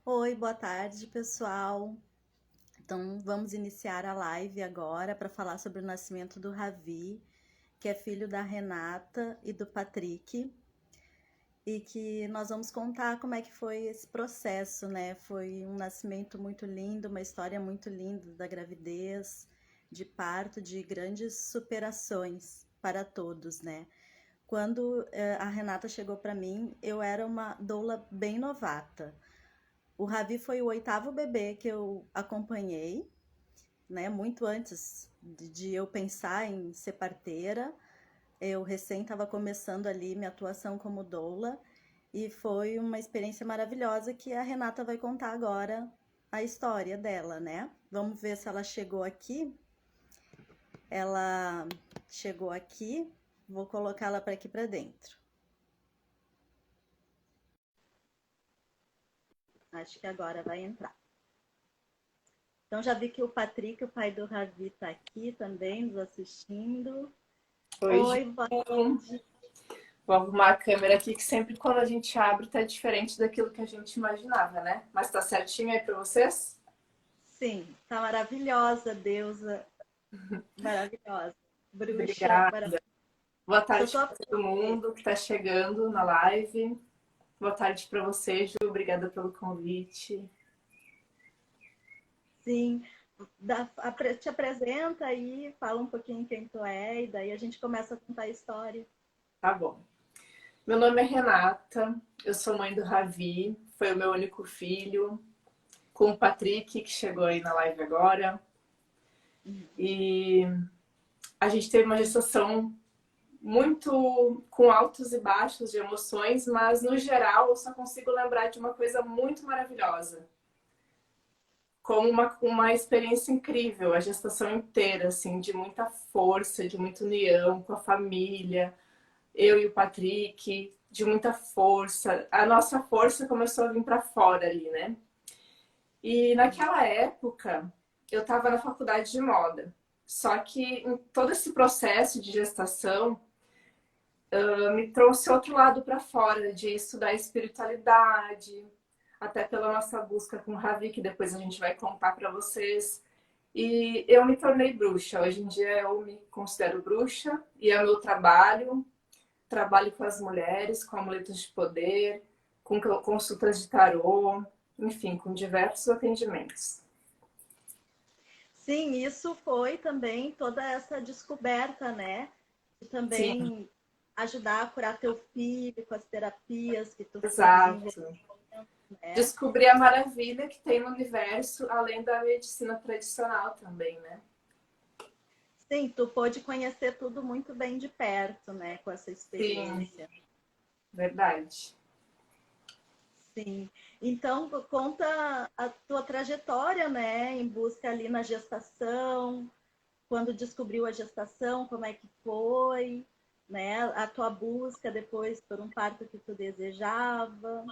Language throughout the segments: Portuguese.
Oi, boa tarde, pessoal. Então, vamos iniciar a live agora para falar sobre o nascimento do Ravi, que é filho da Renata e do Patrick, e que nós vamos contar como é que foi esse processo, né? Foi um nascimento muito lindo, uma história muito linda da gravidez, de parto, de grandes superações para todos, né? Quando a Renata chegou para mim, eu era uma doula bem novata. O Ravi foi o oitavo bebê que eu acompanhei, né? Muito antes de eu pensar em ser parteira. Eu recém estava começando ali minha atuação como doula e foi uma experiência maravilhosa que a Renata vai contar agora a história dela, né? Vamos ver se ela chegou aqui. Ela chegou aqui, vou colocá-la para aqui para dentro. Acho que agora vai entrar. Então já vi que o Patrick, o pai do Ravi, está aqui também nos assistindo. Oi, Ju. Oi, boa tarde. Vou arrumar a câmera aqui, que sempre quando a gente abre tá diferente daquilo que a gente imaginava, né? Mas tá certinho aí pra vocês? Sim, tá maravilhosa, deusa, maravilhosa. Bruxa, Obrigada. maravilhosa. Boa Sou tarde tua para todo fã. mundo que tá chegando na live. Boa tarde para você, Ju. Obrigada pelo convite. Sim, te apresenta aí, fala um pouquinho quem tu é, e daí a gente começa a contar a história. Tá bom. Meu nome é Renata, eu sou mãe do Ravi, foi o meu único filho, com o Patrick, que chegou aí na live agora. E a gente teve uma gestação muito com altos e baixos de emoções, mas no geral eu só consigo lembrar de uma coisa muito maravilhosa, como uma experiência incrível, a gestação inteira, assim, de muita força, de muita união com a família, eu e o Patrick, de muita força. A nossa força começou a vir para fora ali, né? E naquela época eu estava na faculdade de moda, só que em todo esse processo de gestação me trouxe outro lado para fora, de estudar espiritualidade, até pela nossa busca com o Ravi, que depois a gente vai contar para vocês. E eu me tornei bruxa. Hoje em dia eu me considero bruxa e é o meu trabalho. Trabalho com as mulheres, com amuletos de poder, com consultas de tarô, enfim, com diversos atendimentos. Sim, isso foi também toda essa descoberta, né? De Sim, também ajudar a curar teu filho com as terapias que tu foi desenvolvendo, exato. né? Descobrir a maravilha que tem no universo, além da medicina tradicional também, né? Sim, tu pôde conhecer tudo muito bem de perto, né? Com essa Sim, experiência. verdade. Sim. Então, conta a tua trajetória, né? Em busca ali na gestação, quando descobriu a gestação, como é que foi, né? A tua busca depois por um parto que tu desejava.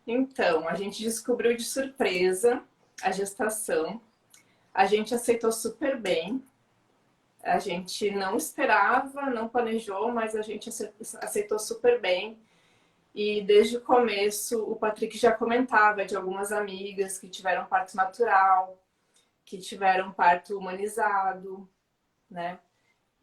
Então, a gente descobriu de surpresa a gestação. A gente aceitou super bem. A gente não esperava, não planejou, mas a gente aceitou super bem. E desde o começo, o Patrick já comentava de algumas amigas que tiveram parto natural, que tiveram parto humanizado, né?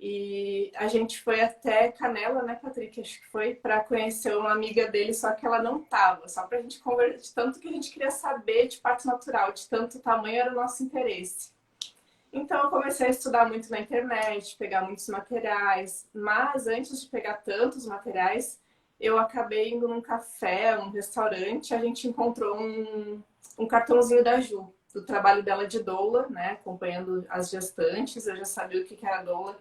E a gente foi até Canela, né, Patrick? Acho que foi para conhecer uma amiga dele, só que ela não tava, só pra gente conversar, de tanto que a gente queria saber de parto natural, de tanto tamanho era o nosso interesse. Então eu comecei a estudar muito na internet, pegar muitos materiais, mas antes de pegar tantos materiais, eu acabei indo num café, um restaurante, a gente encontrou um cartãozinho da Ju, do trabalho dela de doula, né, acompanhando as gestantes, eu já sabia o que era doula,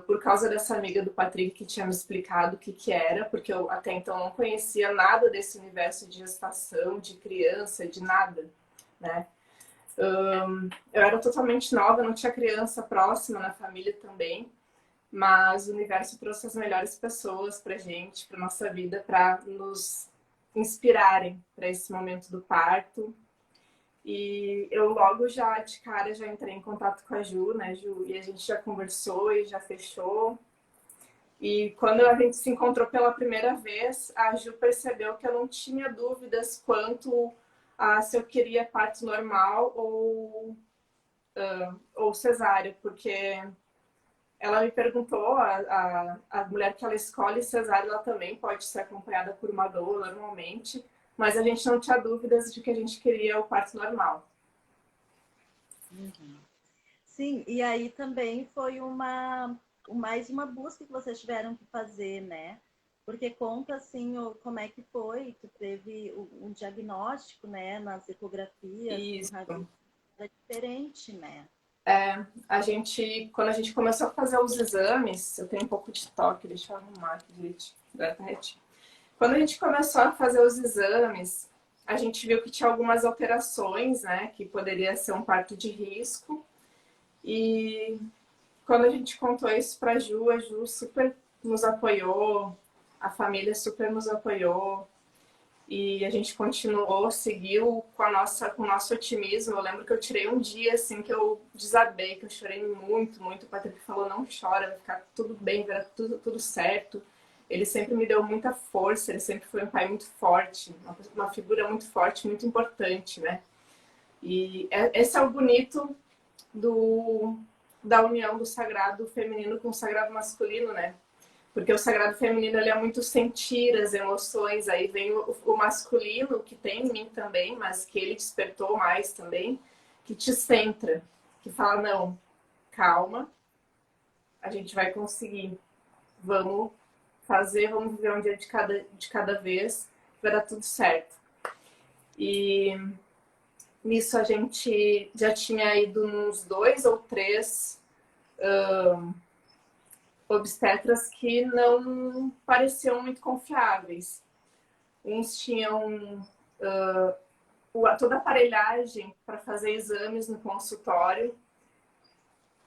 por causa dessa amiga do Patrick que tinha me explicado o que era, porque eu até então não conhecia nada desse universo de gestação, de criança, de nada, né? Eu era totalmente nova, não tinha criança próxima na família também, mas o universo trouxe as melhores pessoas pra gente, pra nossa vida, pra nos inspirarem para esse momento do parto. E eu logo já de cara já entrei em contato com a Ju, né, Ju? E a gente já conversou e já fechou. E quando a gente se encontrou pela primeira vez, a Ju percebeu que eu não tinha dúvidas quanto a se eu queria parto normal ou cesárea, porque ela me perguntou, a mulher que ela escolhe cesárea, ela também pode ser acompanhada por uma doula normalmente, mas a gente não tinha dúvidas de que a gente queria o parto normal. Uhum. Sim, e aí também foi mais uma busca que vocês tiveram que fazer, né? Porque conta assim como é que foi, tu teve um diagnóstico, né, nas ecografias do Isso. Ravi, era diferente, né? A gente, quando a gente começou a fazer os exames, eu tenho um pouco de toque, deixa eu arrumar aqui direitinho, agora tá retinho. Quando a gente começou a fazer os exames, a gente viu que tinha algumas alterações, né, que poderia ser um parto de risco. E quando a gente contou isso para a Ju super nos apoiou, a família super nos apoiou. E a gente continuou, seguiu com o nosso otimismo. Eu lembro que eu tirei um dia assim que eu desabei, que eu chorei muito, muito. O Patrick falou: não chora, vai ficar tudo bem, vai dar tudo certo. Ele sempre me deu muita força, ele sempre foi um pai muito forte, uma figura muito forte, muito importante, né? E esse é o bonito do, da união do sagrado feminino com o sagrado masculino, né? Porque o sagrado feminino ele é muito sentir as emoções, aí vem o masculino que tem em mim também, mas que ele despertou mais também, que te centra, que fala, não, calma, a gente vai conseguir, vamos fazer, vamos viver um dia de cada vez, vai dar tudo certo. E nisso a gente já tinha ido nos 2 ou 3 obstetras que não pareciam muito confiáveis. Uns tinham toda a aparelhagem para fazer exames no consultório,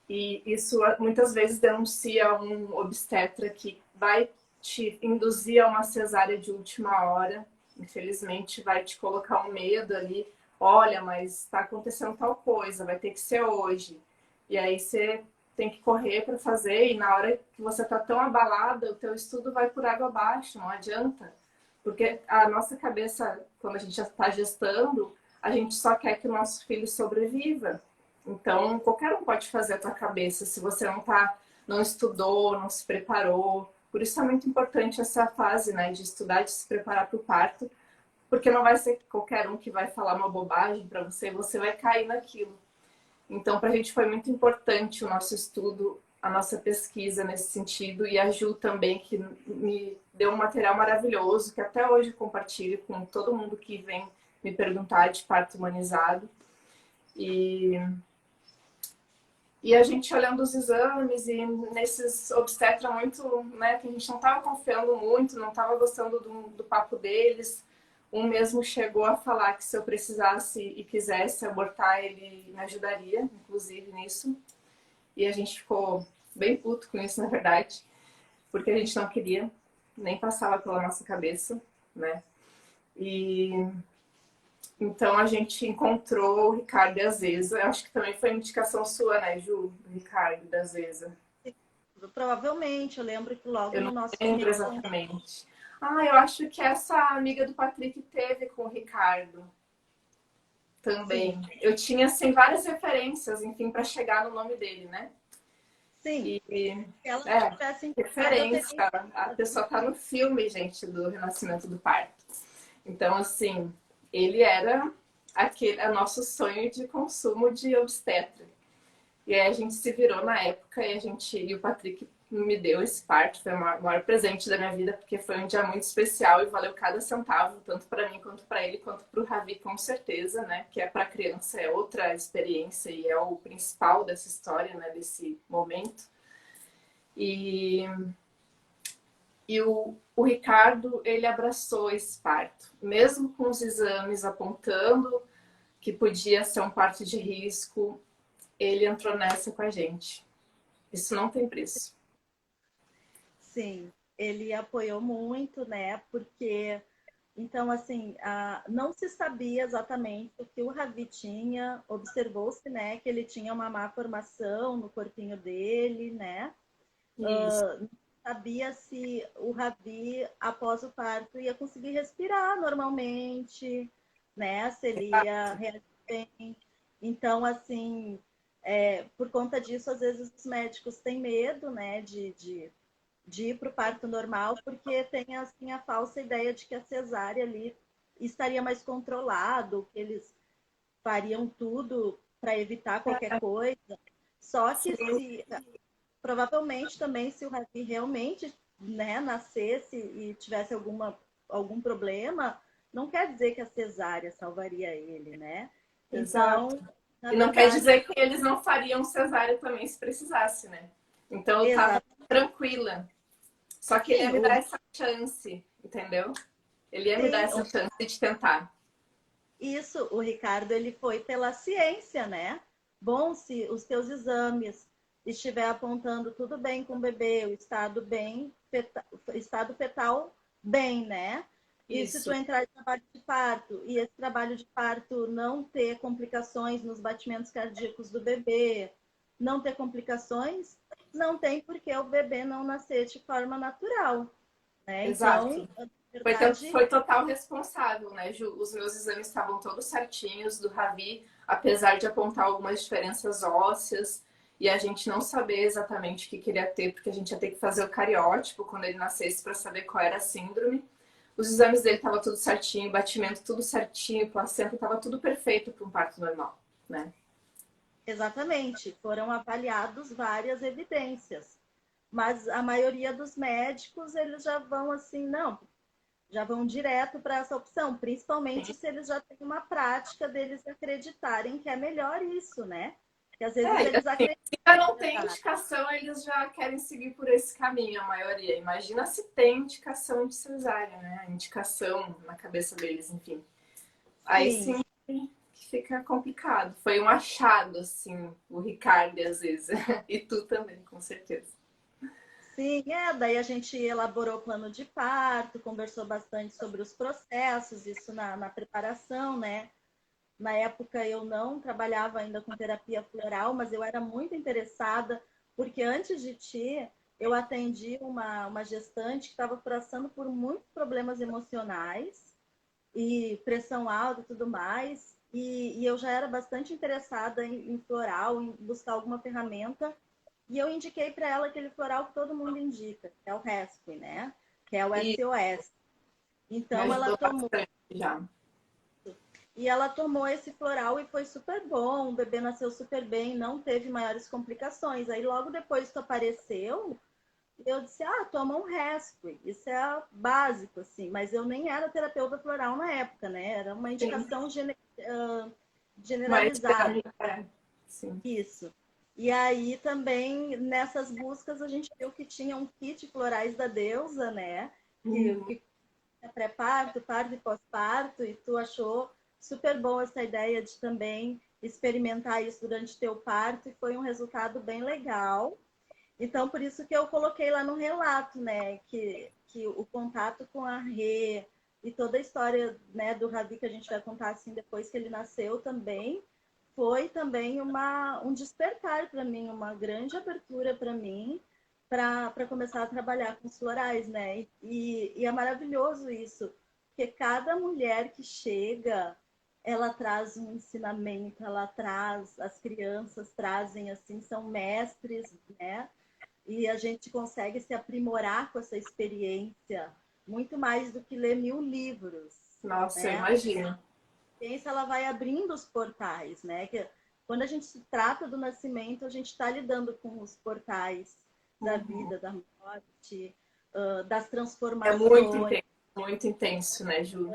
e isso muitas vezes denuncia um obstetra que vai te induzir a uma cesárea de última hora, infelizmente vai te colocar um medo ali, olha, mas está acontecendo tal coisa, vai ter que ser hoje. E aí você tem que correr para fazer, e na hora que você está tão abalada, o teu estudo vai por água abaixo, não adianta. Porque a nossa cabeça, quando a gente já está gestando, a gente só quer que o nosso filho sobreviva. Então, qualquer um pode fazer a tua cabeça se você não estudou, não se preparou. Por isso é muito importante essa fase, né, de estudar, de se preparar para o parto, porque não vai ser qualquer um que vai falar uma bobagem para você, você vai cair naquilo. Então, para a gente foi muito importante o nosso estudo, a nossa pesquisa nesse sentido, e a Ju também, que me deu um material maravilhoso, que até hoje eu compartilho com todo mundo que vem me perguntar de parto humanizado. E a gente olhando os exames e nesses obstetra muito, né, que a gente não estava confiando muito, não estava gostando do papo deles. Um mesmo chegou a falar que se eu precisasse e quisesse abortar, ele me ajudaria, inclusive, nisso. E a gente ficou bem puto com isso, na verdade, porque a gente não queria, nem passava pela nossa cabeça, né? E então a gente encontrou o Ricardo e a Zeza. Eu acho que também foi indicação sua, né, Ju? Do Ricardo e da Zeza. Provavelmente, eu lembro que logo Eu no não nosso lembro primeiro exatamente. Ah, eu acho que essa amiga do Patrick teve com o Ricardo sim, também. Eu tinha, assim, várias referências, enfim, para chegar no nome dele, né? sim, E, se ela não é, tivesse indicado, eu teria referência. A indicado. pessoa tá no filme, gente, do Renascimento do Parto. Então, assim, ele era aquele nosso sonho de consumo de obstetra. E aí a gente se virou na época e o Patrick me deu esse parto, foi o maior presente da minha vida, porque foi um dia muito especial e valeu cada centavo, tanto para mim quanto para ele, quanto para o Ravi, com certeza, né? Que é para criança, é outra experiência e é o principal dessa história, né? Desse momento. E, o Ricardo, ele abraçou esse parto, mesmo com os exames apontando que podia ser um parto de risco, ele entrou nessa com a gente. Isso não tem preço. Sim, ele apoiou muito, né? Porque, então, assim, não se sabia exatamente o que o Ravi tinha, observou-se, né, que ele tinha uma má formação no corpinho dele, né? Isso. sabia se o Ravi, após o parto, ia conseguir respirar normalmente, né? Se ele ia reagir bem. Então, assim, por conta disso, às vezes os médicos têm medo, né, de ir para o parto normal, porque tem, assim, a falsa ideia de que a cesárea ali estaria mais controlado, que eles fariam tudo para evitar qualquer coisa. Só que se provavelmente também se o Ravi realmente, né, nascesse e tivesse algum problema, não quer dizer que a cesárea salvaria ele, né? Então, Exato. na E não quer verdade, dizer que eles não fariam cesárea também se precisasse, né? Então eu tava exato. tranquila. Só que ele ia Sim, me dar essa chance, entendeu? Ele ia me dar sim, essa chance de tentar. isso, o Ricardo, ele foi pela ciência, né? Bom, se os teus exames estiver apontando tudo bem com o bebê, o estado fetal bem, né? E se tu Isso. entrar em trabalho de parto e esse trabalho de parto não ter complicações nos batimentos cardíacos do bebê, não ter complicações, não tem por que o bebê não nascer de forma natural, né? Então, Exato. na verdade, Foi total responsável, né, Ju? Os meus exames estavam todos certinhos do Ravi, apesar de apontar algumas diferenças ósseas e a gente não saber exatamente o que queria ter, porque a gente ia ter que fazer o cariótipo quando ele nascesse para saber qual era a síndrome. Os exames dele estavam tudo certinho, batimento tudo certinho, placenta estava tudo perfeito para um parto normal, né? exatamente, foram avaliados várias evidências, mas a maioria dos médicos eles já vão assim, não, já vão direto para essa opção, principalmente se eles já têm uma prática deles acreditarem que é melhor isso, né? Que às vezes eles Assim, acreditam. se já não tem indicação, eles já querem seguir por esse caminho, a maioria. Imagina se tem indicação de cesárea, né? Indicação na cabeça deles, enfim. Aí Sim, sim fica complicado. Foi um achado, assim, o Ricardo, às vezes. E tu também, com certeza. sim, daí a gente elaborou o plano de parto, conversou bastante sobre os processos, isso na preparação, né? Na época eu não trabalhava ainda com terapia floral, mas eu era muito interessada, porque antes de ti, eu atendi uma gestante que estava passando por muitos problemas emocionais e pressão alta e tudo mais. E eu já era bastante interessada em floral, em buscar alguma ferramenta. E eu indiquei para ela aquele floral que todo mundo indica, que é o Rescue, né? Que é o E SOS. me Então ela ajudou tomou. bastante já. E ela tomou esse floral e foi super bom. O bebê nasceu super bem, não teve maiores complicações. Aí logo depois que apareceu, eu disse: ah, toma um Rescue. Isso é básico, assim. Mas eu nem era terapeuta floral na época, né? Era uma Sim. indicação Mas, generalizada. sim. Isso. E aí também nessas buscas a gente viu que tinha um kit florais da deusa, né? Uhum. Que é pré-parto, parto e pós-parto, e tu achou super bom essa ideia de também experimentar isso durante teu parto, e foi um resultado bem legal. Então, por isso que eu coloquei lá no relato, né, que o contato com a Rê e toda a história, né, do Ravi que a gente vai contar assim depois que ele nasceu também, foi também um despertar para mim, uma grande abertura para mim, para começar a trabalhar com os florais, né? E é maravilhoso isso, porque cada mulher que chega, ela traz um ensinamento, ela traz, as crianças trazem assim, são mestres, né? E a gente consegue se aprimorar com essa experiência muito mais do que ler 1000 livros, Nossa, eu né? imagino. Ciência ela vai abrindo os portais, né? Que quando a gente se trata do nascimento, a gente está lidando com os portais da Uhum. vida, da morte, das É transformações. muito intenso, né, Ju?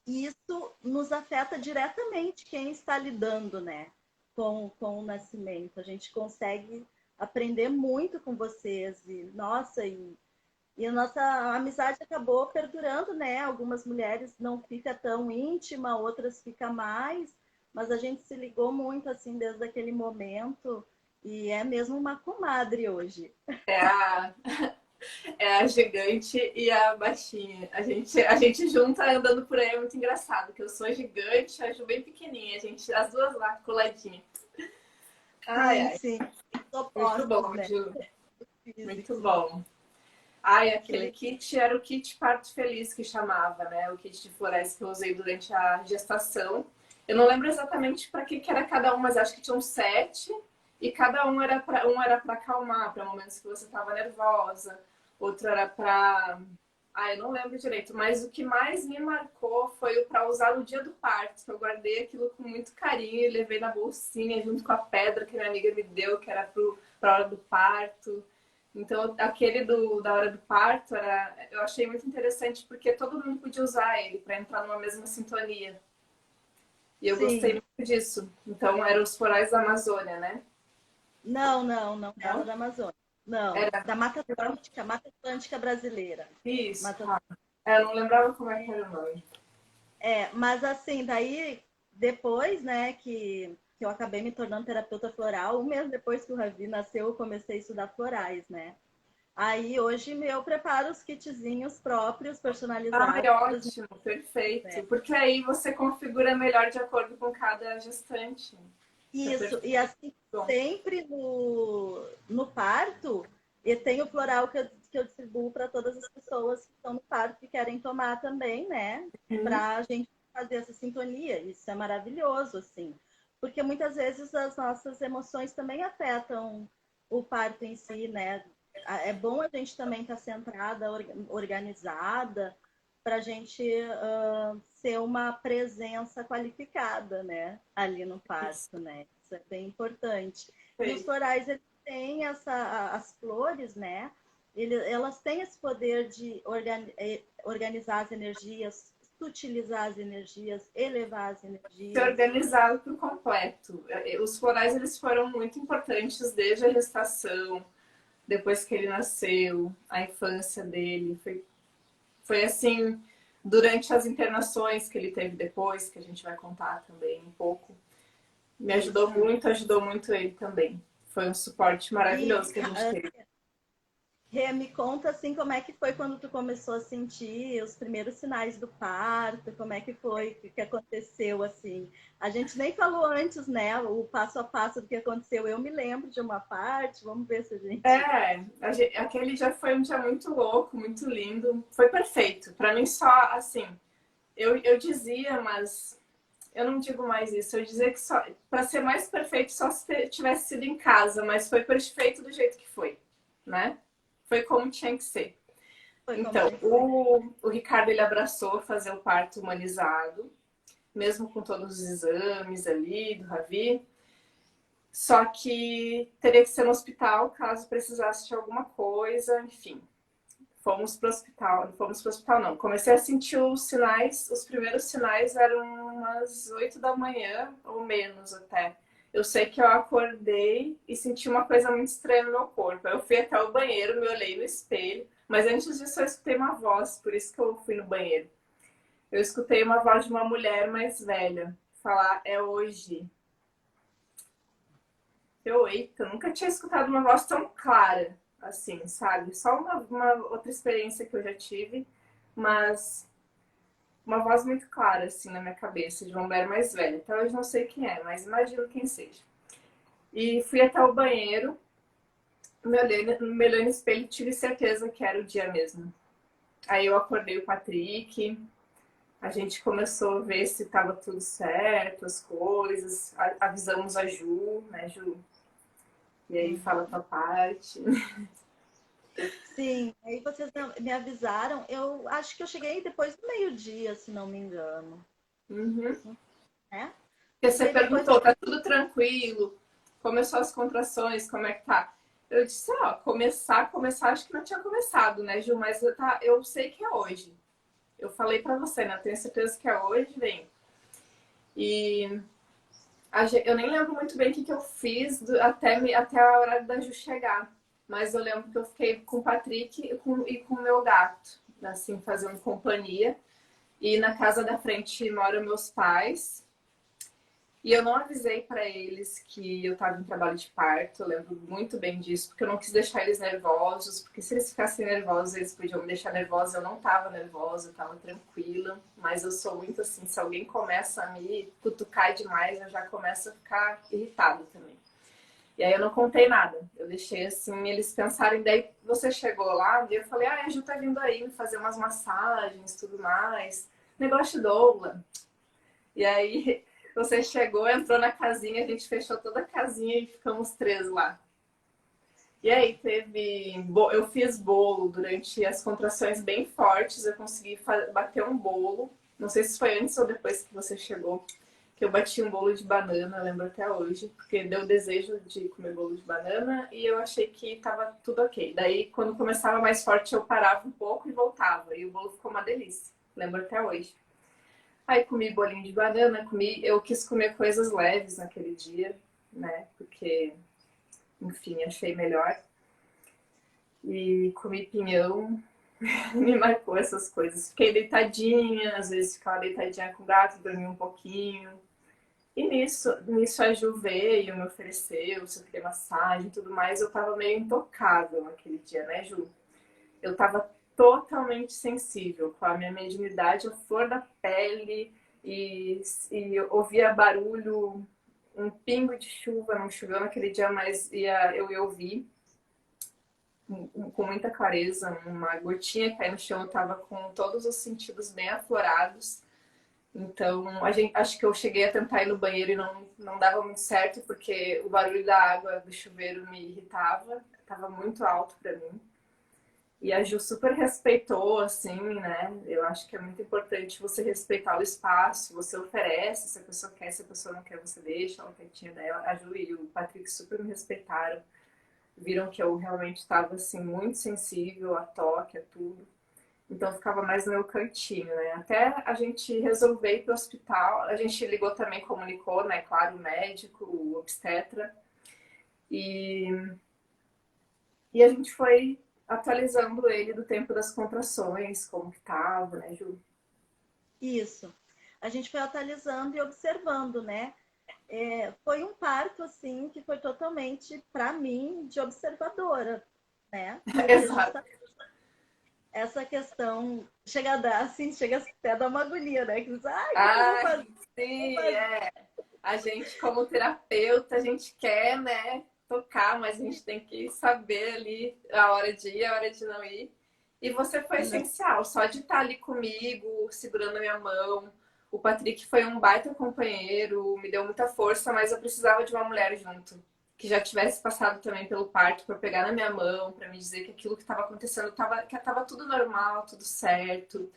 E isso nos afeta diretamente quem está lidando, né, com o nascimento. A gente consegue aprender muito com vocês e nossa, e a nossa amizade acabou perdurando, né? Algumas mulheres não fica tão íntima, outras fica mais, mas a gente se ligou muito assim desde aquele momento e é mesmo uma comadre hoje. É a, é a gigante e a baixinha. A gente junta andando por aí, é muito engraçado, que eu sou gigante, a Ju bem pequenininha, a gente, as duas lá coladinhas. Ai, Sim, ai, sim. muito Opostos, bom, né? Ju. Muito Físicos. bom. Ai, aquele kit era o kit parto feliz que chamava, né? O kit de florais que eu usei durante a gestação. Eu não lembro exatamente para que era cada um, mas acho que tinham 7 e cada um era para acalmar, para momentos que você estava nervosa, outro era para, eu não lembro direito, mas o que mais me marcou foi o para usar no dia do parto. Eu guardei aquilo com muito carinho e levei na bolsinha junto com a pedra que minha amiga me deu, que era para a hora do parto. Então, aquele da hora do parto, eu achei muito interessante porque todo mundo podia usar ele para entrar numa mesma sintonia. E eu gostei Sim. muito disso. Então, eram os florais da Amazônia, né? Não era Não? da Amazônia. Não, Era. da Mata Atlântica brasileira. Isso. Mata... Eu não lembrava como é que era o nome. Mas assim, daí, depois, né, que eu acabei me tornando terapeuta floral, um mês depois que o Ravi nasceu, eu comecei a estudar florais, né? Aí, hoje, eu preparo os kitzinhos próprios, Ai, personalizados, ótimo, perfeito. né? Porque aí você configura melhor de acordo com cada gestante. Isso é Isso, perfeito. e assim, sempre no parto, e tem o floral que eu distribuo para todas as pessoas que estão no parto que querem tomar também, né? Para a gente fazer essa sintonia. Isso é maravilhoso, assim. Porque muitas vezes as nossas emoções também afetam o parto em si, né? É bom a gente também estar centrada, organizada, para a gente ser uma presença qualificada, né? Ali no parto, né? Isso é bem importante. E os florais, eles têm as flores, né? Elas têm esse poder de organizar as energias, sutilizar as energias, elevar as Se energias. organizado por completo. Os florais eles foram muito importantes desde a gestação, depois que ele nasceu, a infância dele. Foi assim, durante as internações que ele teve depois, que a gente vai contar também um pouco. Me ajudou muito ele também. Foi um suporte maravilhoso que a gente teve. Rê, me conta assim como é que foi quando tu começou a sentir os primeiros sinais do parto, como é que foi, o que aconteceu assim. A gente nem falou antes, né, o passo a passo do que aconteceu. Eu me lembro de uma parte, vamos ver se a gente... Aquele dia foi um dia muito louco, muito lindo. Foi perfeito. Para mim só, assim, eu dizia, mas eu não digo mais isso. Eu dizia que só para ser mais perfeito só se tivesse sido em casa, mas foi perfeito do jeito que foi, né? Foi como tinha que ser. Foi como Então, tinha que ser. o Ricardo ele abraçou fazer o parto humanizado, mesmo com todos os exames ali do Ravi. Só que teria que ser no hospital caso precisasse de alguma coisa, enfim. Fomos pro hospital, não fomos pro hospital não. Comecei a sentir os sinais, os primeiros sinais eram umas 8 da manhã, ou menos até. Eu sei que eu acordei e senti uma coisa muito estranha no meu corpo. Eu fui até o banheiro, me olhei no espelho, mas antes disso eu escutei uma voz, por isso que eu fui no banheiro. Eu escutei uma voz de uma mulher mais velha falar: é hoje. Eita, nunca tinha escutado uma voz tão clara, assim, sabe? Só uma outra experiência que eu já tive, mas uma voz muito clara, assim, na minha cabeça, de uma mulher mais velha. Até hoje não sei quem é, mas imagino quem seja. E fui até o banheiro, me olhei no espelho e tive certeza que era o dia mesmo. Aí eu acordei o Patrick, a gente começou a ver se estava tudo certo, as coisas, avisamos a Ju, né, Ju? E aí fala a tua parte. Sim, aí vocês me avisaram. Eu acho que eu cheguei depois do meio-dia, se não me engano. Uhum. Né? Porque E você daí depois perguntou, tá tudo tranquilo? Começou as contrações, como é que tá? Eu disse, começar, acho que não tinha começado, né, Gil? Mas eu sei que é hoje. Eu falei pra você, né? Eu tenho certeza que é hoje, vem. E eu nem lembro muito bem o que eu fiz até a hora da Ju chegar. Mas eu lembro que eu fiquei com o Patrick e com o meu gato, assim, fazendo companhia. E na casa da frente moram meus pais. E eu não avisei para eles que eu estava em trabalho de parto, eu lembro muito bem disso, porque eu não quis deixar eles nervosos, porque se eles ficassem nervosos, eles podiam me deixar nervosa. Eu não estava nervosa, eu estava tranquila, mas eu sou muito assim, se alguém começa a me cutucar demais, eu já começo a ficar irritada também. E aí eu não contei nada. Eu deixei assim, eles pensarem. Daí você chegou lá, e eu falei, a Ju tá vindo aí me fazer umas massagens, tudo mais. Negócio de doula. E aí você chegou, entrou na casinha, a gente fechou toda a casinha e ficamos 3 lá. E aí eu fiz bolo durante as contrações bem fortes, eu consegui bater um bolo. Não sei se foi antes ou depois que você chegou, que eu bati um bolo de banana, lembro até hoje, porque deu desejo de comer bolo de banana e eu achei que tava tudo ok. Daí, quando começava mais forte, eu parava um pouco e voltava, e o bolo ficou uma delícia, lembro até hoje. Aí comi bolinho de banana, eu quis comer coisas leves naquele dia, né, porque, enfim, achei melhor. E comi pinhão, me marcou essas coisas. Fiquei deitadinha, às vezes ficava deitadinha com o gato, dormia um pouquinho. E nisso a Ju veio, me ofereceu, se eu queria massagem e tudo mais. Eu tava meio intocável naquele dia, né, Ju? Eu tava totalmente sensível, com a minha mediunidade, a flor da pele, e eu ouvia barulho, um pingo de chuva, não choveu naquele dia, mas eu ia ouvir com muita clareza, uma gotinha cair no chão, eu tava com todos os sentidos bem aflorados. Então, acho que eu cheguei a tentar ir no banheiro e não dava muito certo, porque o barulho da água do chuveiro me irritava, estava muito alto para mim. E a Ju super respeitou, assim, né? Eu acho que é muito importante você respeitar o espaço, você oferece, se a pessoa quer, se a pessoa não quer, você deixa ela quietinha dela. A Ju e o Patrick super me respeitaram, viram que eu realmente estava, assim, muito sensível a toque, a tudo. Então eu ficava mais no meu cantinho, né? Até a gente resolver ir pro hospital. A gente ligou também, comunicou, né? Claro, o médico, o obstetra. E, e a gente foi atualizando ele do tempo das contrações, como que tava, né, Ju? Isso. A gente foi atualizando e observando, né? Foi um parto, assim, que foi totalmente, para mim, de observadora, né? Porque Exato. justamente essa questão chega a dar, assim, chega até a dar uma agonia, né? Que diz, ai, o que que eu vou Ai, fazer? sim, é. A gente, como terapeuta, a gente quer, né, tocar, mas a gente tem que saber ali a hora de ir, a hora de não ir. E você foi essencial, só de estar ali comigo, segurando a minha mão. O Patrick foi um baita companheiro, me deu muita força, mas eu precisava de uma mulher junto, que já tivesse passado também pelo parto, para pegar na minha mão, para me dizer que aquilo que estava acontecendo que estava tudo normal, tudo certo,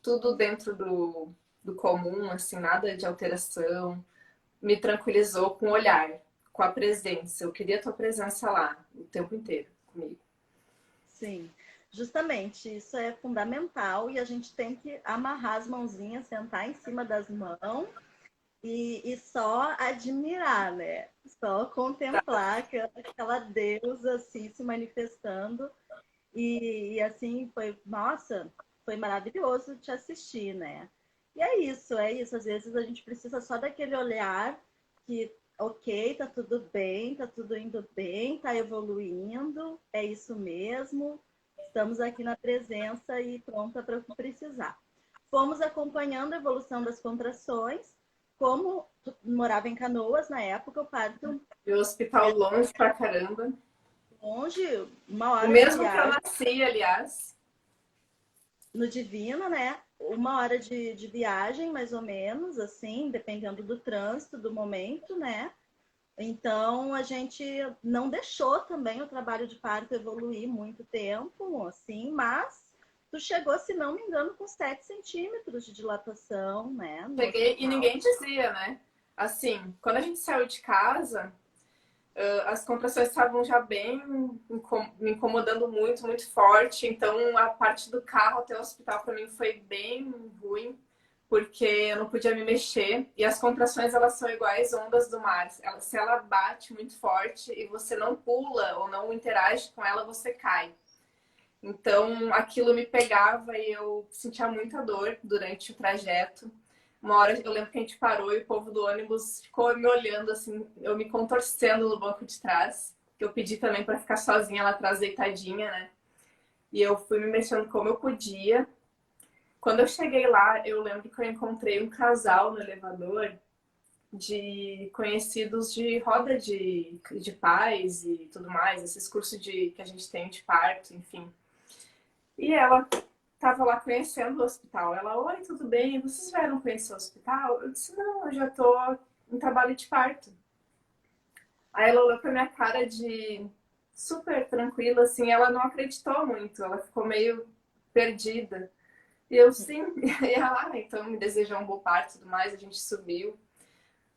tudo dentro do comum, assim, nada de alteração. Me tranquilizou com o olhar, com a presença. Eu queria a tua presença lá o tempo inteiro comigo. Sim, justamente, isso é fundamental e a gente tem que amarrar as mãozinhas, sentar em cima das mãos e só admirar, né? Só contemplar aquela deusa assim se manifestando e assim foi, nossa, foi maravilhoso te assistir, né? E é isso. Às vezes a gente precisa só daquele olhar que, ok, tá tudo bem, tá tudo indo bem, tá evoluindo, é isso mesmo. Estamos aqui na presença e pronta para o que precisar. Fomos acompanhando a evolução das contrações, como morava em Canoas na época, o parto E o hospital longe pra caramba. longe, uma O hora de mesmo que eu viagem. nasci, aliás. No Divino, né? Uma hora de viagem, mais ou menos, assim, dependendo do trânsito, do momento, né? Então, a gente não deixou também o trabalho de parto evoluir muito tempo, assim, mas tu chegou, se não me engano, com 7 centímetros de dilatação, né? No Cheguei e hospital. ninguém dizia, né? Assim, quando a gente saiu de casa, as contrações estavam já bem me incomodando muito, muito forte. Então, a parte do carro até o hospital para mim foi bem ruim, porque eu não podia me mexer. E as contrações, elas são iguais ondas do mar. Se ela bate muito forte e você não pula ou não interage com ela, você cai. Então, aquilo me pegava e eu sentia muita dor durante o trajeto. Uma hora eu lembro que a gente parou e o povo do ônibus ficou me olhando, assim, eu me contorcendo no banco de trás. Que eu pedi também para ficar sozinha lá atrás, deitadinha, né? E eu fui me mexendo como eu podia. Quando eu cheguei lá, eu lembro que eu encontrei um casal no elevador de conhecidos de roda de pais e tudo mais, esses cursos que a gente tem de parto, enfim. E ela estava lá conhecendo o hospital. Ela, oi, tudo bem? Vocês vieram conhecer o hospital? Eu disse, não, eu já estou em trabalho de parto. Aí ela olhou pra minha cara de super tranquila, assim, ela não acreditou muito, ela ficou meio perdida. E eu, sim, e ela, então me desejou um bom parto e tudo mais, a gente subiu.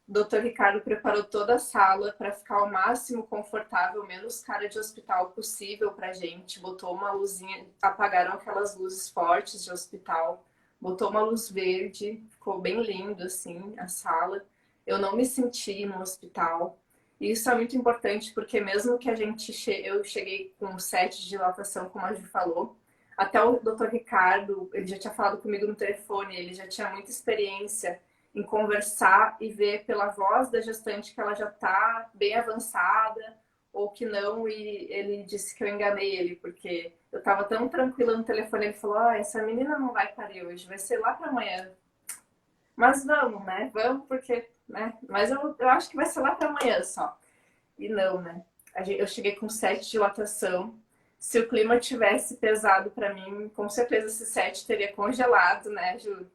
O doutor Ricardo preparou toda a sala para ficar o máximo confortável, menos cara de hospital possível pra gente. Botou uma luzinha, apagaram aquelas luzes fortes de hospital, botou uma luz verde, ficou bem lindo assim a sala. Eu não me senti no hospital. E isso é muito importante porque mesmo que eu cheguei com 7 de dilatação, como a Ju falou, até o doutor Ricardo, ele já tinha falado comigo no telefone, ele já tinha muita experiência em conversar e ver pela voz da gestante que ela já está bem avançada ou que não, e ele disse que eu enganei ele, porque eu estava tão tranquila no telefone, ele falou, essa menina não vai parir hoje, vai ser lá para amanhã. Mas vamos, né? Vamos porque, né? Mas eu acho que vai ser lá para amanhã só. E não, né? Eu cheguei com 7 de dilatação. Se o clima tivesse pesado para mim, com certeza esse 7 teria congelado, né, Ju?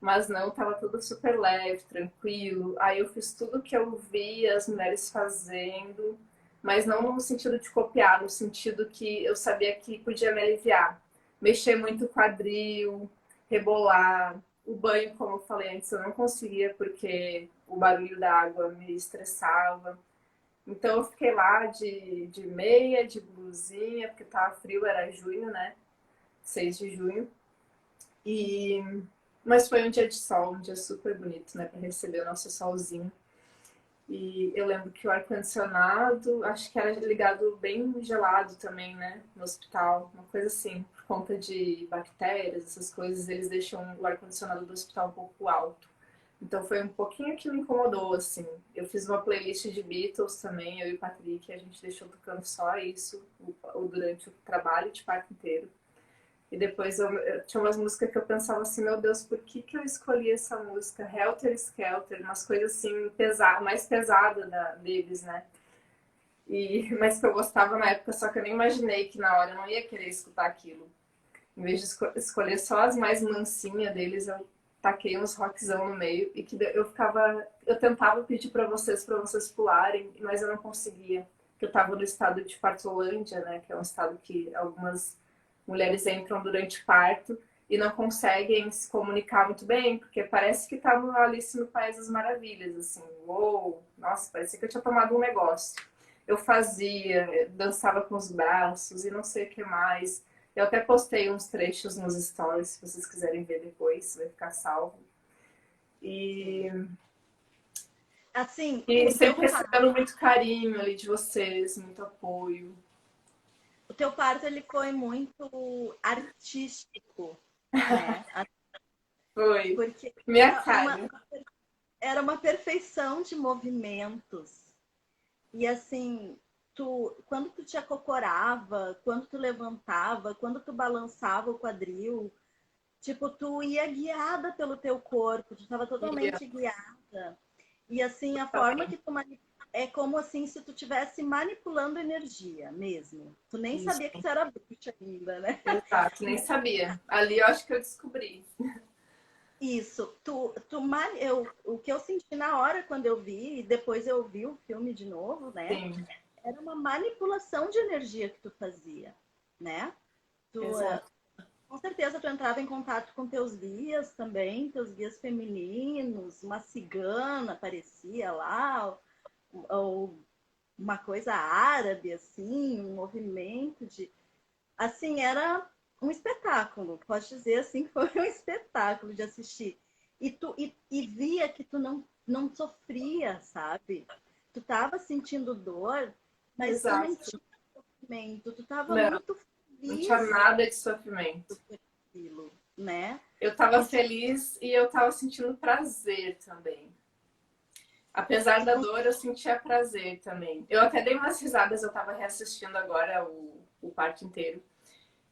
Mas não, tava tudo super leve, tranquilo. Aí eu fiz tudo que eu vi as mulheres fazendo, mas não no sentido de copiar, no sentido que eu sabia que podia me aliviar. Mexer muito o quadril, rebolar. O banho, como eu falei antes, eu não conseguia porque o barulho da água me estressava. Então eu fiquei lá de meia, de blusinha, porque tava frio, era junho, né? 6 de junho. E mas foi um dia de sol, um dia super bonito, né, para receber o nosso solzinho. E eu lembro que o ar-condicionado, acho que era ligado bem gelado também, né, no hospital, uma coisa assim, por conta de bactérias, essas coisas, eles deixam o ar-condicionado do hospital um pouco alto. Então foi um pouquinho que me incomodou, assim. Eu fiz uma playlist de Beatles também, eu e o Patrick, a gente deixou tocando só isso durante o trabalho de parto inteiro. E depois eu tinha umas músicas que eu pensava assim, meu Deus, por que eu escolhi essa música? Helter Skelter, umas coisas assim, mais pesadas deles, né? Mas que eu gostava na época, só que eu nem imaginei que na hora eu não ia querer escutar aquilo. Em vez de escolher só as mais mansinhas deles, eu taquei uns rockzão no meio e que eu tentava pedir para vocês pularem, mas eu não conseguia. Porque eu tava no estado de Partolândia, né? Que é um estado que algumas mulheres entram durante parto e não conseguem se comunicar muito bem, porque parece que estavam Alice no País das Maravilhas, assim, uou, nossa, parecia que eu tinha tomado um negócio. Eu fazia, dançava com os braços e não sei o que mais. Eu até postei uns trechos nos stories, se vocês quiserem ver depois, vai ficar salvo. E, Assim, e o teu sempre recebendo muito carinho ali de vocês, muito apoio. O teu parto ele foi muito artístico, né? Foi Porque minha era uma, cara. era uma perfeição de movimentos. E assim, quando tu te acocorava, quando tu levantava, quando tu balançava o quadril, tipo, tu ia guiada pelo teu corpo, tu estava E, totalmente guiada. E assim, a forma que tu é como assim se tu estivesse manipulando energia mesmo. Tu nem isso, sabia que tu era bruxa ainda, né? exato, nem sabia. Ali eu acho que eu descobri. Isso. O que eu senti na hora quando eu vi, e depois eu vi o filme de novo, né? Sim, Era uma manipulação de energia que tu fazia, né? Tu, exato. com certeza tu entrava em contato com teus guias também, teus guias femininos, uma cigana aparecia lá, ou uma coisa árabe, assim, um movimento de. Assim, era um espetáculo, pode dizer assim que foi um espetáculo de assistir. E via que tu não sofria, sabe? Tu tava sentindo dor, mas tu não Exato. tinha sofrimento, tu tava Não, muito não tinha feliz nada de sofrimento. por aquilo, né? Eu tava Isso, feliz e eu tava sentindo prazer também. Apesar da com dor, eu sentia prazer também. Eu até dei umas risadas, eu tava reassistindo agora o parto inteiro.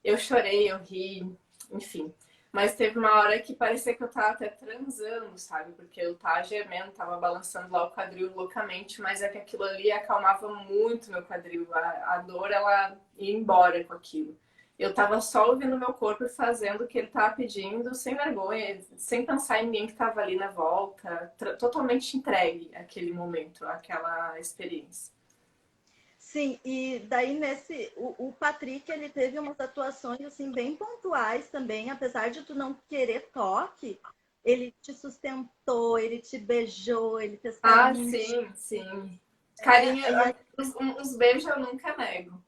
Eu chorei, eu ri, enfim. Mas teve uma hora que parecia que eu tava até transando, sabe? Porque eu tava gemendo, tava balançando lá o quadril loucamente, mas é que aquilo ali acalmava muito meu quadril. A dor, ela ia embora com aquilo. Eu tava só ouvindo meu corpo e fazendo o que ele tava pedindo, sem vergonha, sem pensar em ninguém que tava ali na volta, totalmente entregue àquele momento, àquela experiência. Sim, e daí o Patrick, ele teve umas atuações assim bem pontuais também, apesar de tu não querer toque, ele te sustentou, ele te beijou, ele fez Ah, carinho em ti, sim, sim. né? Carinho, E aí, uns beijos eu nunca nego.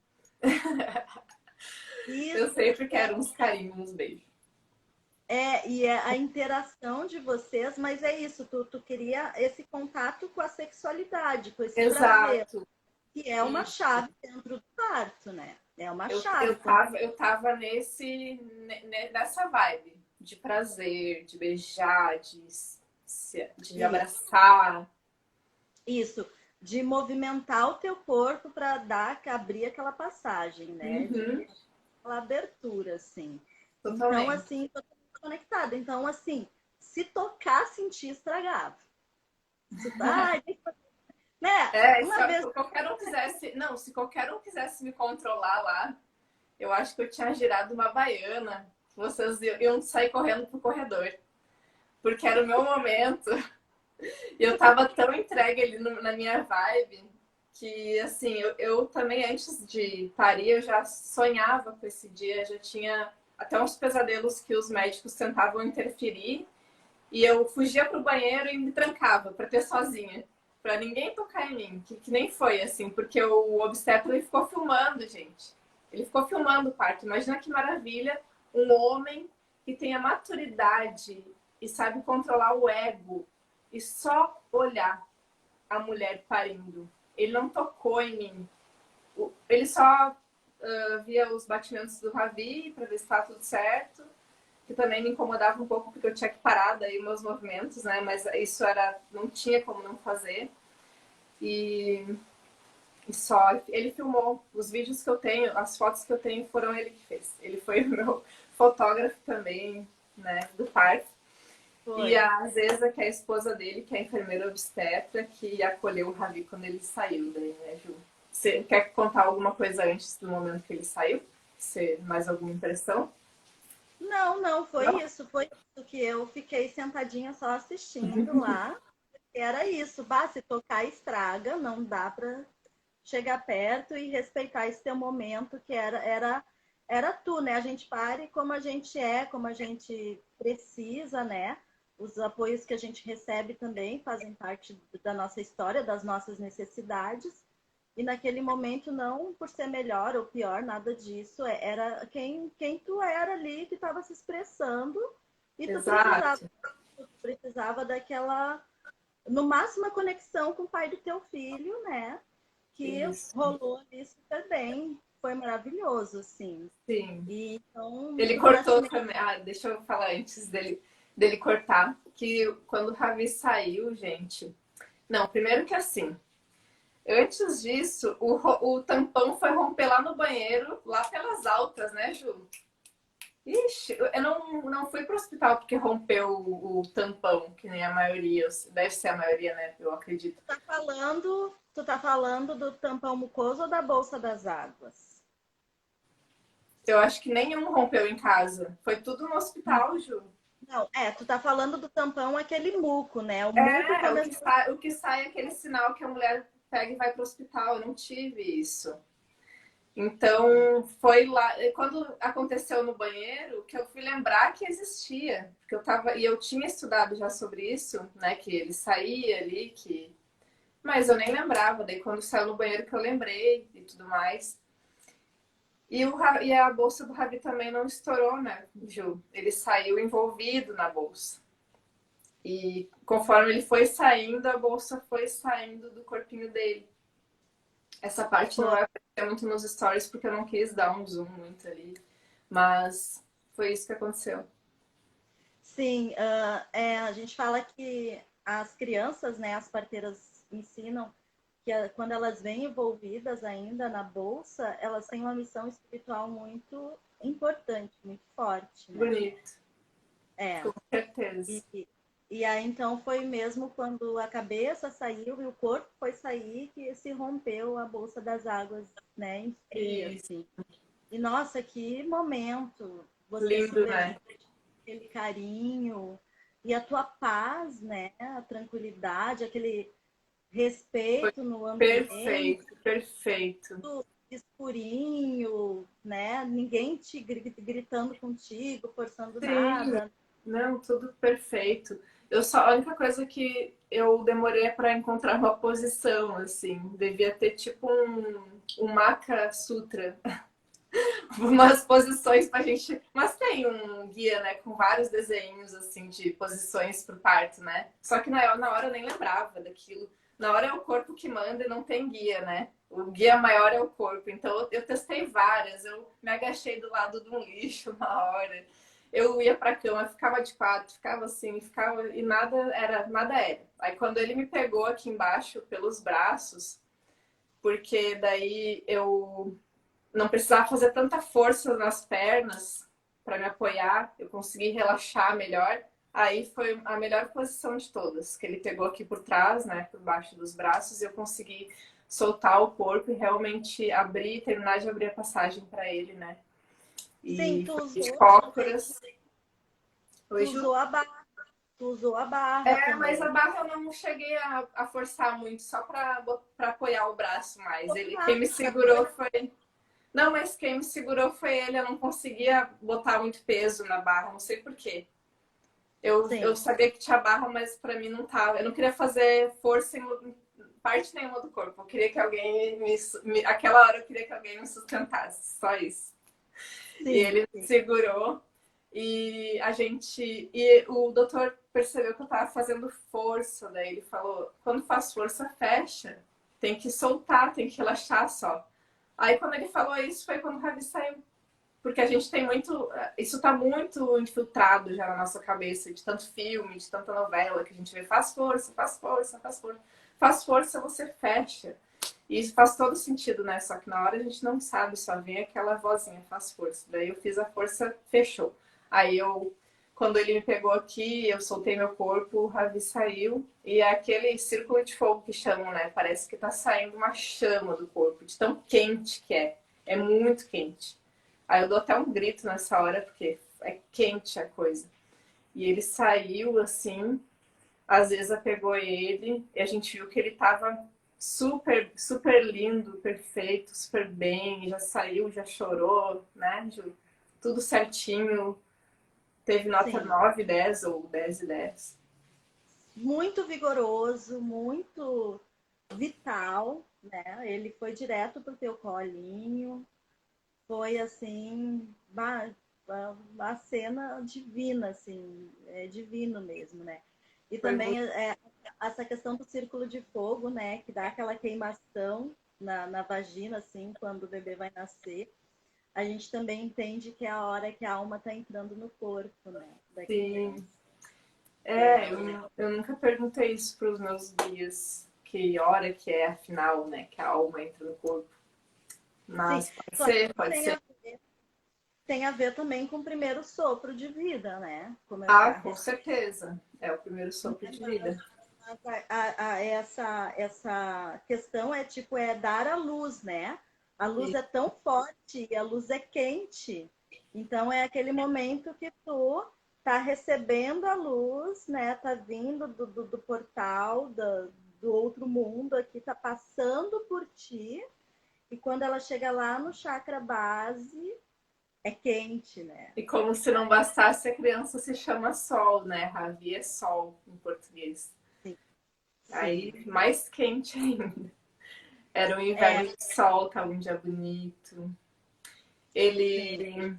Eu isso sempre quero uns carinhos, uns beijos. é a interação de vocês, mas é isso, tu queria esse contato com a sexualidade, com esse prazer, Exato. que é uma Isso. chave dentro do parto, né? É uma Eu, chave. eu tava, eu tava nessa vibe de prazer, de beijar, de abraçar. Isso, de movimentar o teu corpo para abrir aquela passagem, né? Uhum, De aquela abertura, assim. Então, totalmente. assim, tô conectada. Então, assim, se tocar, sentir, estragava. Ai, né? É, se Uma vez. qualquer um quisesse. Não, se qualquer um quisesse me controlar lá, eu acho que eu tinha girado uma baiana. Vocês iam sair correndo pro corredor. Porque era o meu momento. E eu tava tão entregue ali na minha vibe que, assim, eu também, antes de parir, eu já sonhava com esse dia, já tinha até uns pesadelos que os médicos tentavam interferir e eu fugia pro banheiro e me trancava para ter sozinha, para ninguém tocar em mim, que nem foi assim, porque o obstetra ele ficou filmando, gente. Ele ficou filmando o parto. Imagina que maravilha um homem que tem a maturidade e sabe controlar o ego e só olhar a mulher parindo. Ele não tocou em mim. Ele só via os batimentos do Ravi para ver se estava tudo certo, que também me incomodava um pouco porque eu tinha que parar daí meus movimentos, né? Mas isso era, não tinha como não fazer. E, e só ele filmou os vídeos que eu tenho, as fotos que eu tenho foram ele que fez. Ele foi o meu fotógrafo também, né, do parto. E Foi. a Zeza, que é a esposa dele, que é a enfermeira obstetra, que acolheu o Ravi quando ele saiu daí, né, Ju? Você quer contar alguma coisa antes do momento que ele saiu? Você, mais alguma impressão? Não, não, foi Não? isso. Foi isso que eu fiquei sentadinha só assistindo lá. Era isso. Bah, se tocar, estraga, não dá para chegar perto e respeitar esse teu momento que era tu, né? A gente pare como a gente é, como a gente precisa, né? Os apoios que a gente recebe também fazem parte da nossa história, das nossas necessidades. E naquele momento, não por ser melhor ou pior, nada disso. Era quem tu era ali que estava se expressando e Exato. tu precisava daquela, no máximo, a conexão com o pai do teu filho, né? Que Isso. rolou ali super bem. Foi maravilhoso, assim. Sim. E então, Ele o cortou nascimento. também. Ah, deixa eu falar antes dele cortar. Que quando o Ravi saiu, gente. Não, primeiro que assim. Antes disso, o tampão foi romper lá no banheiro, lá pelas altas, né, Ju? Ixi, eu não fui pro hospital porque rompeu o tampão, que nem a maioria. Deve ser a maioria, né? Eu acredito. Tu tá falando do tampão mucoso ou da bolsa das águas? Eu acho que nenhum rompeu em casa. Foi tudo no hospital, Ju. Não, tu tá falando do tampão, aquele muco, né? O muco É, começou. o que sai é aquele sinal que a mulher pega e vai pro hospital. Eu não tive isso. Então, foi lá. Quando aconteceu no banheiro, que eu fui lembrar que existia. Porque eu tava. E eu tinha estudado já sobre isso, né? Que ele saía ali, que. Mas eu nem lembrava. Daí, quando saiu no banheiro, que eu lembrei e tudo mais. E a bolsa do Ravi também não estourou, né, Ju? Ele saiu envolvido na bolsa. E conforme ele foi saindo, a bolsa foi saindo do corpinho dele. Essa parte não Foi. vai aparecer muito nos stories porque eu não quis dar um zoom muito ali. Mas foi isso que aconteceu. Sim, a gente fala que as crianças, né, as parteiras ensinam que quando elas vêm envolvidas ainda na bolsa, elas têm uma missão espiritual muito importante, muito forte, né? Bonito. É. com certeza. E aí, então, foi mesmo quando a cabeça saiu e o corpo foi sair que se rompeu a bolsa das águas, né, em si, Isso. assim. E, nossa, que momento! Você se Lindo, despede, né? aquele carinho e a tua paz, né? A tranquilidade, aquele Foi respeito no ambiente, perfeito, perfeito. escurinho, né? Ninguém te gritando contigo, forçando Sim, nada. não, tudo perfeito. Eu só, a única coisa que eu demorei para encontrar uma posição, assim, devia ter tipo um Maka Sutra, umas posições pra gente. Mas tem um guia, né, com vários desenhos, assim, de posições pro parto, né? Só que na hora eu nem lembrava daquilo. Na hora é o corpo que manda e não tem guia, né? O guia maior é o corpo. Então eu testei várias. Eu me agachei do lado de um lixo na hora. Eu ia pra cama, ficava de quatro, ficava assim, ficava e nada era, nada era. Aí quando ele me pegou aqui embaixo pelos braços, porque daí eu não precisava fazer tanta força nas pernas para me apoiar, eu consegui relaxar melhor. Aí foi a melhor posição de todas, que ele pegou aqui por trás, né, por baixo dos braços, e eu consegui soltar o corpo e realmente abrir, terminar de abrir a passagem para ele, né? Sim, E foi de cócoras. tu Oi, Ju? usou a barra, tu usou a barra É, mas a também. barra eu não cheguei a forçar muito, só para apoiar o braço mais. Foi Ele, quem me massa, segurou foi. Não, mas quem me segurou foi ele. Eu não conseguia botar muito peso na barra, não sei por quê. Eu sim, sabia que tinha barra, mas pra mim não tava. Eu não queria fazer força em parte nenhuma do corpo. Eu queria que alguém aquela hora eu queria que alguém me sustentasse, só isso. E sim, ele sim. segurou e a gente. E o doutor percebeu que eu tava fazendo força. Daí ele falou: quando faz força, fecha. Tem que soltar, tem que relaxar só. Aí quando ele falou isso, foi quando o Ravi saiu. Porque a gente tem muito. Isso tá muito infiltrado já na nossa cabeça, de tanto filme, de tanta novela, que a gente vê, faz força, faz força, faz força. Faz força, você fecha. E isso faz todo sentido, né? Só que na hora a gente não sabe, só vem aquela vozinha, faz força. Daí eu fiz a força, fechou. Aí eu, quando ele me pegou aqui, eu soltei meu corpo, o Ravi saiu. E é aquele círculo de fogo que chamam, né? Parece que tá saindo uma chama do corpo, de tão quente que é. É muito quente. Aí eu dou até um grito nessa hora, porque é quente a coisa. E ele saiu assim, às vezes pegou ele, e a gente viu que ele tava super, super lindo, perfeito, super bem, já saiu, já chorou, né, Ju? Tudo certinho. Teve nota Sim. 9 10 ou 10 e 10. Muito vigoroso, muito vital, né? Ele foi direto pro teu colinho, foi assim, uma cena divina, assim, é divino mesmo, né? E Foi também muito. essa questão do círculo de fogo, né? Que dá aquela queimação na vagina, assim, quando o bebê vai nascer. A gente também entende que é a hora que a alma está entrando no corpo, né? Da criança. Sim. Que é É, o... eu nunca perguntei isso para os meus guias, que hora que é afinal, né, que a alma entra no corpo. Sim, Mas pode claro ser, que pode ser. tem a ver também com o primeiro sopro de vida, né? Ah, Começar a com respirar. certeza. É o primeiro sopro de vida. Essa questão é tipo, é dar a luz, né? A luz E, é tão forte e a luz é quente. Então é aquele momento que tu tá recebendo a luz, né? Tá vindo do portal do outro mundo aqui, tá passando por ti. E quando ela chega lá no chakra base, é quente, né? e como se não bastasse, a criança se chama Sol, né? Ravi é Sol em português. Sim, Aí, sim. mais quente ainda. Era um inverno É, de sol, tá um dia bonito. sim. Ele,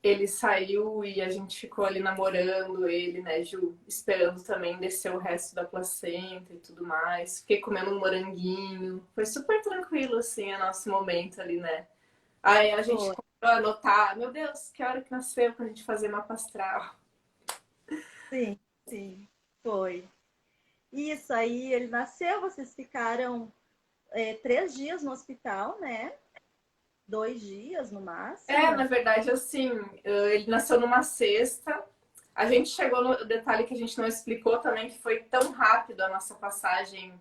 ele saiu e a gente ficou ali namorando ele, né, Ju? Esperando também descer o resto da placenta e tudo mais. Fiquei comendo um moranguinho. Foi super tranquilo, assim, o nosso momento ali, né? Aí a gente Foi. começou a anotar, meu Deus, que hora que nasceu pra gente fazer mapa astral. Sim, sim. Foi. Isso aí, ele nasceu, vocês ficaram 3 dias no hospital, né? 2 dias no É, na máximo. verdade, assim, ele nasceu numa sexta, A gente chegou no detalhe que a gente não explicou também, que foi tão rápido a nossa passagem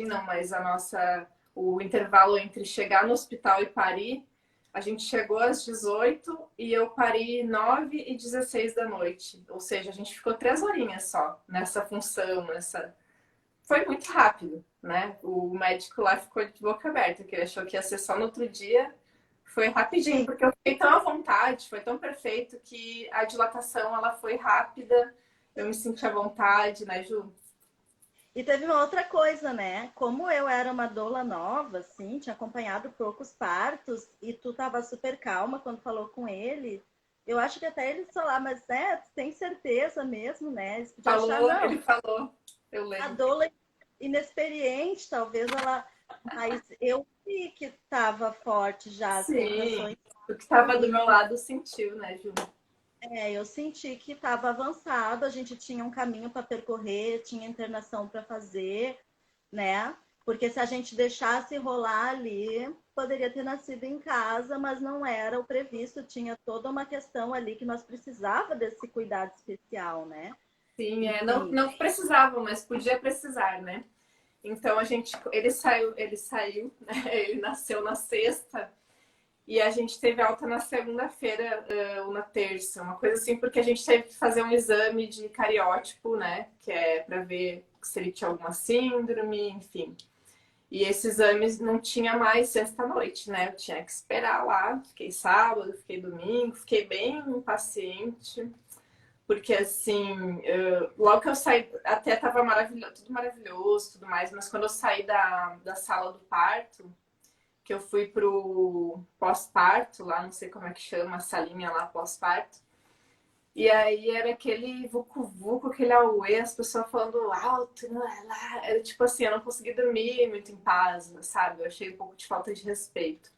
não, mas o intervalo entre chegar no hospital e parir. A gente chegou às 18 e eu pari 9h16 da noite. Ou seja, a gente ficou 3 horinhas só nessa função, Foi muito rápido, né? O médico lá ficou de boca aberta, que ele achou que ia ser só no outro dia. Foi rapidinho, Sim. porque eu fiquei tão à vontade, foi tão perfeito que a dilatação ela foi rápida. Eu me senti à vontade, né, Ju? E teve uma outra coisa, né? Como eu era uma doula nova, assim, tinha acompanhado poucos partos e tu tava super calma quando falou com ele. Eu acho que até ele falou, mas tem certeza mesmo, né? Eles podiam achar, Ele não, falou, eu a lembro. doula inexperiente, talvez ela. Mas eu vi que estava forte já, as Sim, contrações. o que estava do meu lado sentiu, né, Ju? Eu senti que estava avançado, a gente tinha um caminho para percorrer, tinha internação para fazer, né? Porque se a gente deixasse rolar ali, poderia ter nascido em casa, mas não era o previsto, tinha toda uma questão ali que nós precisava desse cuidado especial, né? Sim, não, Enfim, não precisava, mas podia precisar, né? Então ele saiu, né? Ele nasceu na sexta e a gente teve alta na segunda-feira ou na terça, uma coisa assim, porque a gente teve que fazer um exame de cariótipo, né? Que é para ver se ele tinha alguma síndrome, enfim. E esse exame não tinha mais sexta-noite, né? Eu tinha que esperar lá. Fiquei sábado, fiquei domingo, fiquei bem impaciente. Porque assim, logo que eu saí, até tava maravilhoso, tudo maravilhoso, tudo mais, mas quando eu saí da sala do parto, que eu fui pro pós-parto, lá, não sei como é que chama, a salinha lá pós-parto, e aí era aquele vucu-vucu, aquele auê, as pessoas falando alto, não é lá. Era tipo assim, eu não consegui dormir muito em paz, sabe? Eu achei um pouco de falta de respeito.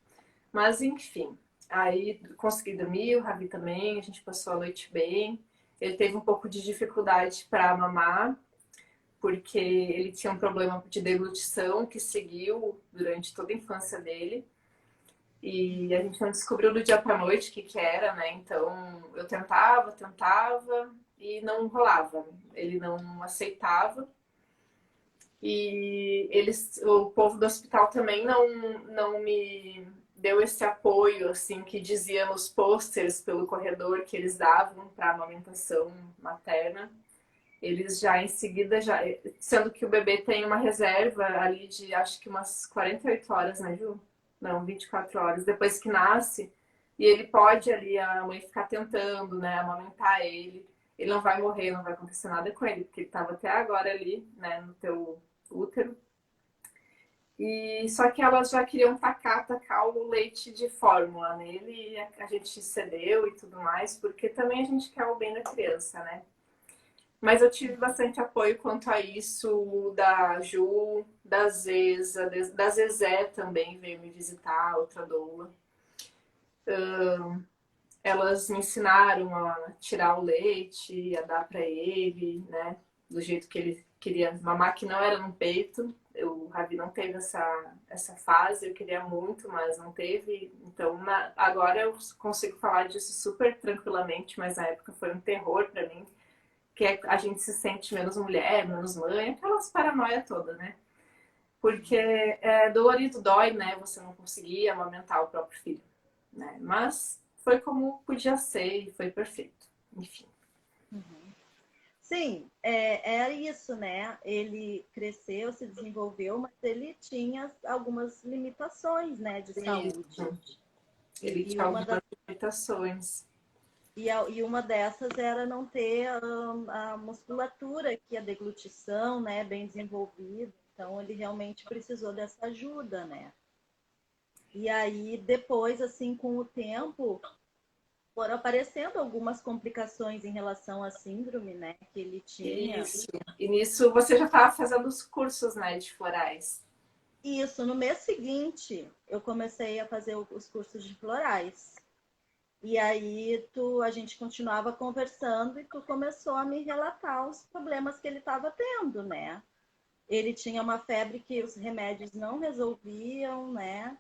Mas enfim, aí consegui dormir, o Ravi também, a gente passou a noite bem. Ele teve um pouco de dificuldade para mamar, porque ele tinha um problema de deglutição que seguiu durante toda a infância dele. E a gente não descobriu do dia para noite o que era, né? Então eu tentava e não rolava. Ele não aceitava. E o povo do hospital também não me deu esse apoio, assim, que dizia nos posters pelo corredor que eles davam para amamentação materna. Eles já em seguida, sendo que o bebê tem uma reserva ali de acho que umas 48 horas, né, Ju? Não, 24 horas depois que nasce. E ele pode ali, a mãe ficar tentando, né, amamentar ele. Ele não vai morrer, não vai acontecer nada com ele, porque ele estava até agora ali, né, no teu útero. E só que elas já queriam tacar o leite de fórmula nele e a gente cedeu e tudo mais, porque também a gente quer o bem da criança, né? Mas eu tive bastante apoio quanto a isso da Ju, da Zeza, da Zezé também veio me visitar, outra doula. Elas me ensinaram a tirar o leite, a dar para ele, né? Do jeito que ele queria mamar, que não era no peito. O Ravi não teve essa fase, eu queria muito, mas não teve. Então, agora eu consigo falar disso super tranquilamente, mas na época foi um terror para mim, que a gente se sente menos mulher, menos mãe, aquelas paranoia toda, né? Porque é dolorido, dói, né? Você não conseguir amamentar o próprio filho, né? Mas foi como podia ser e foi perfeito. Enfim. sim, é isso, né? Ele cresceu, se desenvolveu, mas ele tinha algumas limitações, né, de saúde. Isso. Ele E tinha uma algumas limitações. e uma dessas era não ter a musculatura aqui, a deglutição, né, bem desenvolvida. Então, ele realmente precisou dessa ajuda, né? E aí, depois, assim, com o tempo, foram aparecendo algumas complicações em relação à síndrome, né, que ele tinha. Isso. E nisso você já estava fazendo os cursos, né, de florais. Isso, no mês seguinte, eu comecei a fazer os cursos de florais. E aí a gente continuava conversando e tu começou a me relatar os problemas que ele estava tendo, né? Ele tinha uma febre que os remédios não resolviam, né?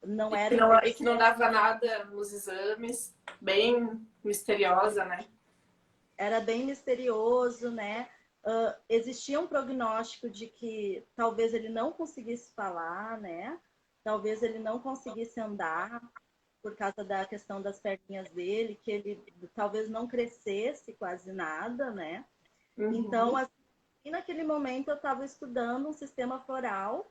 Não era E que não infecção. dava nada nos exames, bem misteriosa, né? era bem misterioso, né? Existia um prognóstico de que talvez ele não conseguisse falar, né? Talvez ele não conseguisse andar por causa da questão das perninhas dele, que ele talvez não crescesse quase nada, né? Então, assim, naquele momento eu estava estudando um sistema floral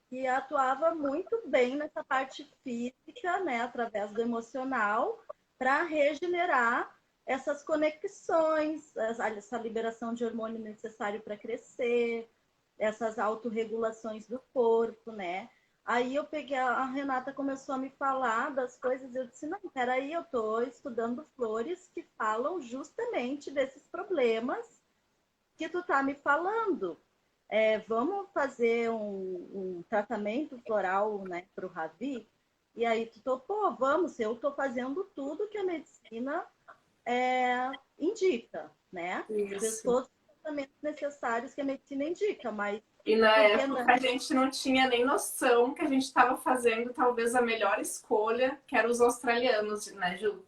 que atuava muito bem nessa parte física, né, através do emocional, para regenerar essas conexões, essa liberação de hormônio necessário para crescer, essas autorregulações do corpo, né? Aí eu peguei, a Renata começou a me falar das coisas, eu disse, não, peraí, eu estou estudando flores que falam justamente desses problemas que tu tá me falando. Vamos fazer um tratamento floral, né, para o Ravi? E aí tu topou, vamos, eu estou fazendo tudo que a medicina indica, né? Fiz Isso. todos os tratamentos necessários que a medicina indica, mas E na porque época não? a gente não tinha nem noção que a gente estava fazendo talvez a melhor escolha, que eram os australianos, né, Ju?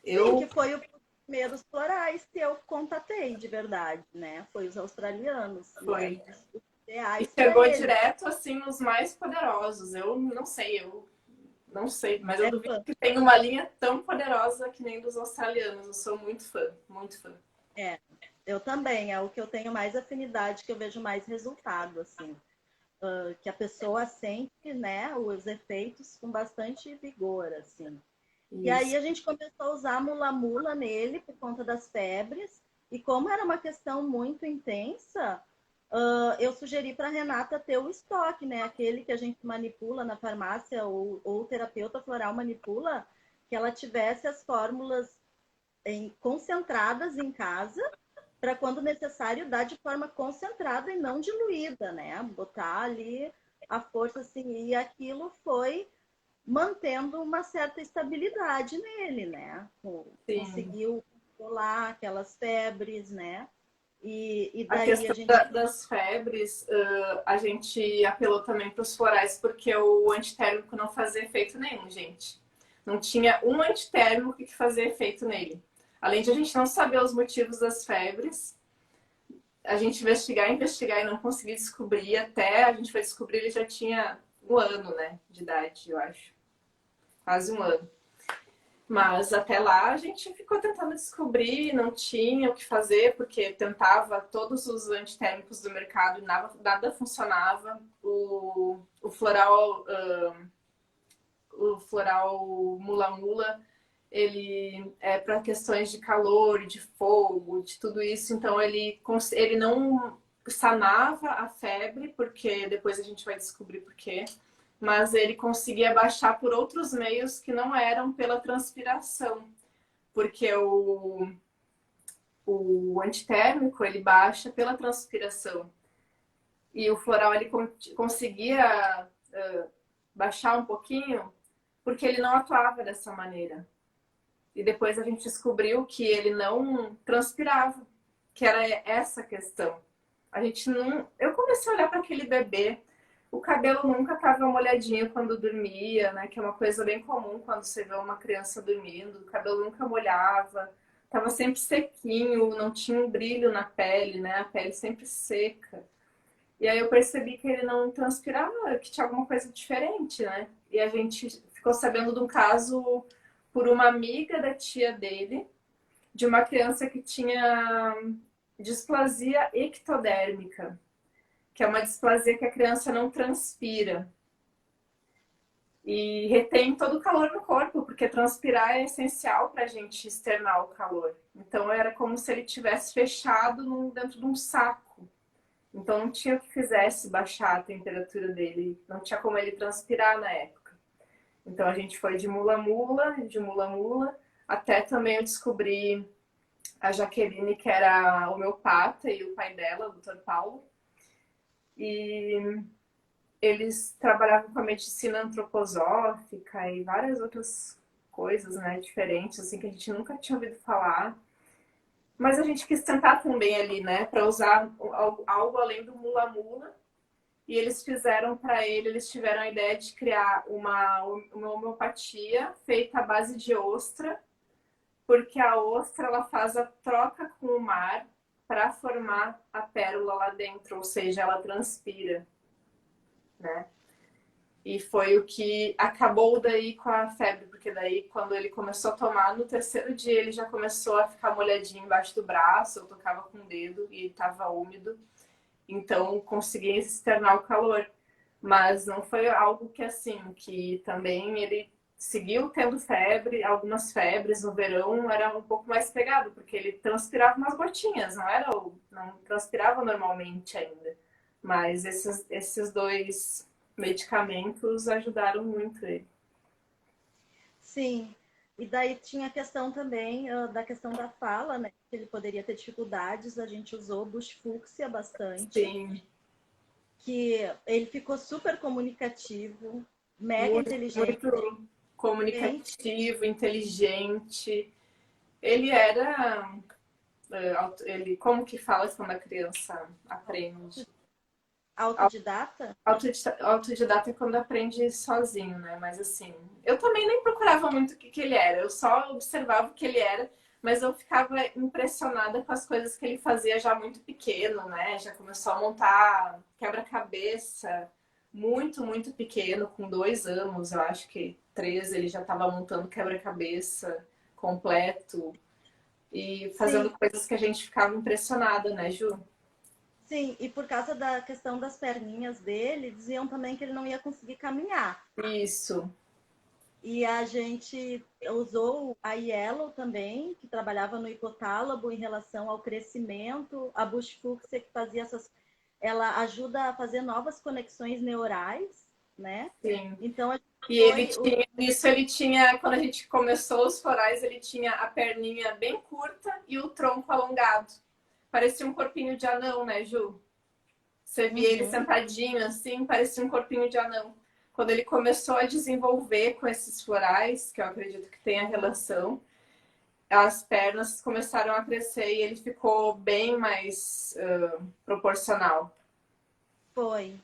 Sim, Eu que foi os primeiros florais que eu contatei de verdade, né? Foi os australianos. E foi. eram os E ideais para chegou eles. direto assim nos mais poderosos. Eu não sei, mas eu É, duvido que tenha uma linha tão poderosa que nem dos australianos. Eu sou muito fã, muito fã. é, eu também, é o que eu tenho mais afinidade, que eu vejo mais resultado, assim. Que a pessoa sente, né, os efeitos com bastante vigor, assim. E Isso. aí a gente começou a usar mula-mula nele por conta das febres. E como era uma questão muito intensa, eu sugeri para a Renata ter o estoque, né? Aquele que a gente manipula na farmácia ou o terapeuta floral manipula, que ela tivesse as fórmulas concentradas em casa para quando necessário dar de forma concentrada e não diluída, né? Botar ali a força assim, e aquilo foi mantendo uma certa estabilidade nele, né? Sim. Conseguiu controlar aquelas febres, né? E A daí a questão gente. das febres, a gente apelou também para os florais porque o antitérmico não fazia efeito nenhum, gente. Não tinha um antitérmico que fazia efeito nele. Além de a gente não saber os motivos das febres, a gente investigar e não conseguir descobrir. Até a gente foi descobrir, ele já tinha 1 ano, né, de idade, eu acho. Quase 1 ano. Mas até lá a gente ficou tentando descobrir, não tinha o que fazer, porque tentava todos os antitérmicos do mercado e nada funcionava. O floral mula-mula, ele é para questões de calor, de fogo, de tudo isso. Então ele não sanava a febre, porque depois a gente vai descobrir por quê. Mas ele conseguia baixar por outros meios que não eram pela transpiração. Porque o antitérmico, ele baixa pela transpiração. E o floral, ele conseguia baixar um pouquinho porque ele não atuava dessa maneira. E depois a gente descobriu que ele não transpirava, que era essa a questão. A gente não. Eu comecei a olhar para aquele bebê, o cabelo nunca estava molhadinho quando dormia, né? Que é uma coisa bem comum quando você vê uma criança dormindo, o cabelo nunca molhava, estava sempre sequinho, não tinha um brilho na pele, né? A pele sempre seca. E aí eu percebi que ele não transpirava, que tinha alguma coisa diferente, né? E a gente ficou sabendo de um caso por uma amiga da tia dele, de uma criança que tinha displasia ectodérmica, que é uma displasia que a criança não transpira e retém todo o calor no corpo, porque transpirar é essencial para a gente externar o calor. Então era como se ele tivesse fechado dentro de um saco. Então não tinha o que fizesse baixar a temperatura dele, não tinha como ele transpirar na época. Então a gente foi de mula-mula, até também eu descobri a Jaqueline, que era homeopata, e o pai dela, o Dr. Paulo. E eles trabalhavam com a medicina antroposófica e várias outras coisas, né, diferentes, assim, que a gente nunca tinha ouvido falar. Mas a gente quis tentar também ali, né, para usar algo além do mula-mula. E eles fizeram para ele, eles tiveram a ideia de criar uma homeopatia feita à base de ostra, porque a ostra ela faz a troca com o mar para formar a pérola lá dentro, ou seja, ela transpira, né? E foi o que acabou daí com a febre, porque daí quando ele começou a tomar, no terceiro dia ele já começou a ficar molhadinho embaixo do braço, eu tocava com o dedo e estava úmido, então conseguia externar o calor. Mas não foi algo que assim, que também ele seguiu tendo febre, algumas febres no verão era um pouco mais pegado, porque ele transpirava umas gotinhas, não transpirava normalmente ainda. Mas esses dois medicamentos ajudaram muito ele. Sim. E daí tinha a questão também da questão da fala, né? Que ele poderia ter dificuldades. A gente usou buchfúcsia bastante, Sim, que ele ficou super comunicativo, mega muito, inteligente. muito comunicativo, inteligente. Ele era ele, como que fala quando a criança aprende? Autodidata? Autodidata é quando aprende sozinho, né? Mas assim, eu também nem procurava muito o que ele era, eu só observava o que ele era, mas eu ficava impressionada com as coisas que ele fazia já muito pequeno, né? Já começou a montar quebra-cabeça muito, muito pequeno, com 2 anos, eu acho que 3, ele já estava montando quebra-cabeça completo e fazendo Sim, coisas que a gente ficava impressionada, né, Ju? sim. E por causa da questão das perninhas dele, diziam também que ele não ia conseguir caminhar. Isso, E a gente usou a Yellow também, que trabalhava no hipotálamo em relação ao crescimento, a buchfúcsia que fazia essas, ela ajuda a fazer novas conexões neurais, né? sim. Então a gente E ele foi, tinha, isso ele tinha, quando a gente começou os florais, ele tinha a perninha bem curta e o tronco alongado. Parecia um corpinho de anão, né, Ju? Você via ele uhum, sentadinho assim, parecia um corpinho de anão. Quando ele começou a desenvolver com esses florais, que eu acredito que tem a relação, as pernas começaram a crescer e ele ficou bem mais proporcional. foi.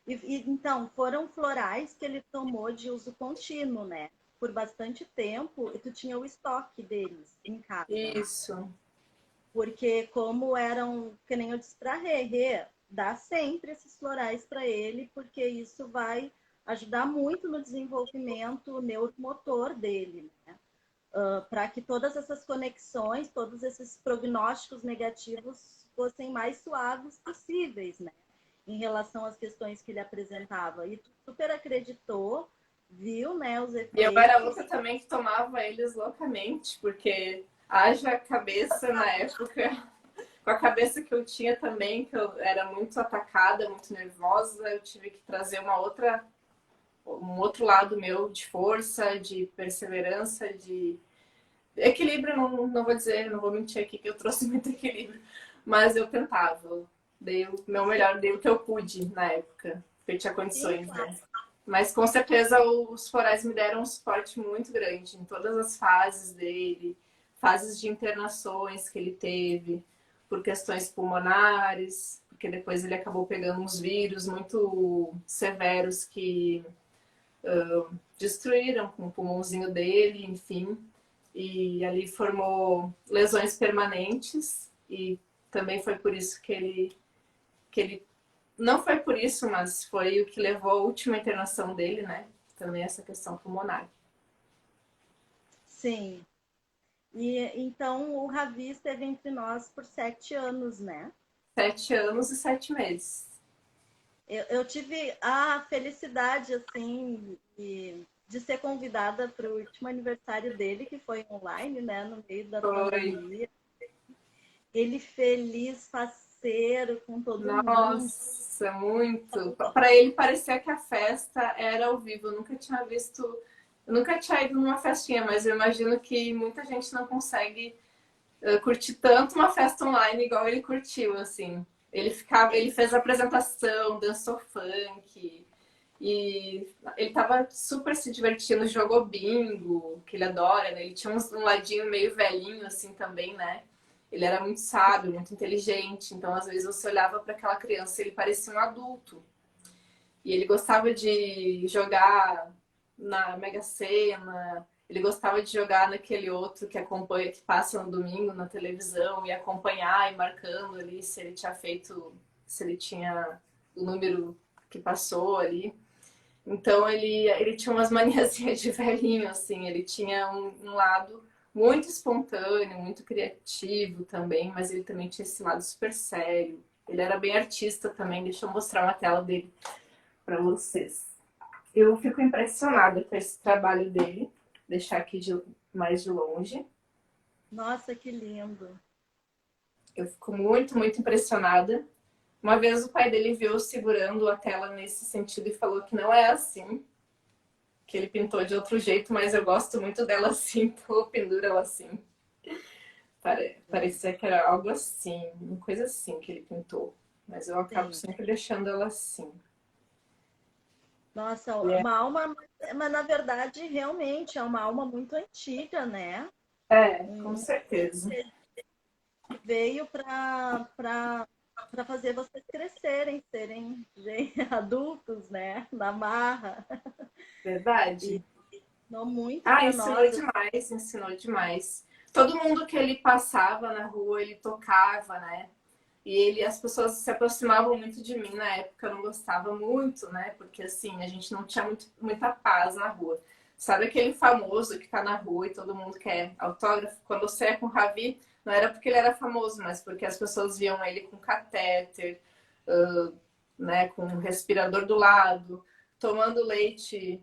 Então, foram florais que ele tomou de uso contínuo, né? Por bastante tempo, e tu tinha o estoque deles em casa, né? Isso. Porque como eram, que nem eu disse para Rê, dá sempre esses florais para ele, porque isso vai ajudar muito no desenvolvimento neuromotor dele, né? Para que todas essas conexões, todos esses prognósticos negativos fossem mais suaves possíveis, né? Em relação às questões que ele apresentava. E tu super acreditou, viu, né, os E eu era efeitos. outra também que tomava eles loucamente, porque haja cabeça na época, com a cabeça que eu tinha também, que eu era muito atacada, muito nervosa, eu tive que trazer um outro lado meu de força, de perseverança, de equilíbrio, não vou dizer, não vou mentir aqui que eu trouxe muito equilíbrio, mas eu tentava, dei o meu Sim, melhor, dei o que eu pude na época, porque eu tinha sim, condições, claro. né? Mas com certeza os florais me deram um suporte muito grande em todas as fases dele, fases de internações que ele teve, por questões pulmonares, porque depois ele acabou pegando uns vírus muito severos que destruíram com o pulmãozinho dele, enfim. E ali formou lesões permanentes e também foi por isso que ele não foi por isso, mas foi o que levou à última internação dele, né? Também essa questão pulmonar. Sim. E então o Ravi esteve entre nós por 7 anos, né? 7 anos e 7 meses. Eu tive a felicidade, assim, de ser convidada para o último aniversário dele, que foi online, né, no meio da Foi. pandemia. Ele feliz, faceiro com todo mundo. Nossa, muito. Para ele parecia que a festa era ao vivo. Eu nunca tinha visto, eu nunca tinha ido numa festinha, mas eu imagino que muita gente não consegue curtir tanto uma festa online igual ele curtiu, assim. Ele fez a apresentação, dançou funk, e ele tava super se divertindo, jogou bingo, que ele adora, né? Ele tinha um ladinho meio velhinho, assim, também, né? Ele era muito sábio, muito inteligente, então às vezes você olhava para aquela criança e ele parecia um adulto. E ele gostava de jogar na Mega Sena, Ele gostava de jogar naquele outro que acompanha, que passa no domingo na televisão e acompanhar e marcando ali se ele tinha feito, se ele tinha o número que passou ali. Então ele tinha umas maniazinhas de velhinho, assim, ele tinha um lado muito espontâneo, muito criativo também, mas ele também tinha esse lado super sério. Ele era bem artista também, deixa eu mostrar uma tela dele para vocês. Eu fico impressionada com esse trabalho dele, deixar aqui mais de longe. Nossa, que lindo. Eu fico muito, muito impressionada. Uma vez o pai dele viu segurando a tela nesse sentido e falou que não é assim, que ele pintou de outro jeito, mas eu gosto muito dela assim, então eu penduro ela assim. Parecia que era algo assim, uma coisa assim que ele pintou. Mas eu acabo Sim. sempre deixando ela assim. Nossa, É, uma alma, mas na verdade realmente é uma alma muito antiga, né? com Um, certeza. que veio para fazer vocês crescerem, serem adultos, né? Na marra. E Verdade. não muito Ah, para ensinou nós. demais, ensinou demais. Todo mundo que ele passava na rua, ele tocava, né? E as pessoas se aproximavam muito de mim na época, eu não gostava muito, né? Porque assim, a gente não tinha muita paz na rua. Sabe aquele famoso que tá na rua e todo mundo quer autógrafo? Quando eu saía com o Ravi, não era porque ele era famoso, mas porque as pessoas viam ele com catéter, né, com um respirador do lado, tomando leite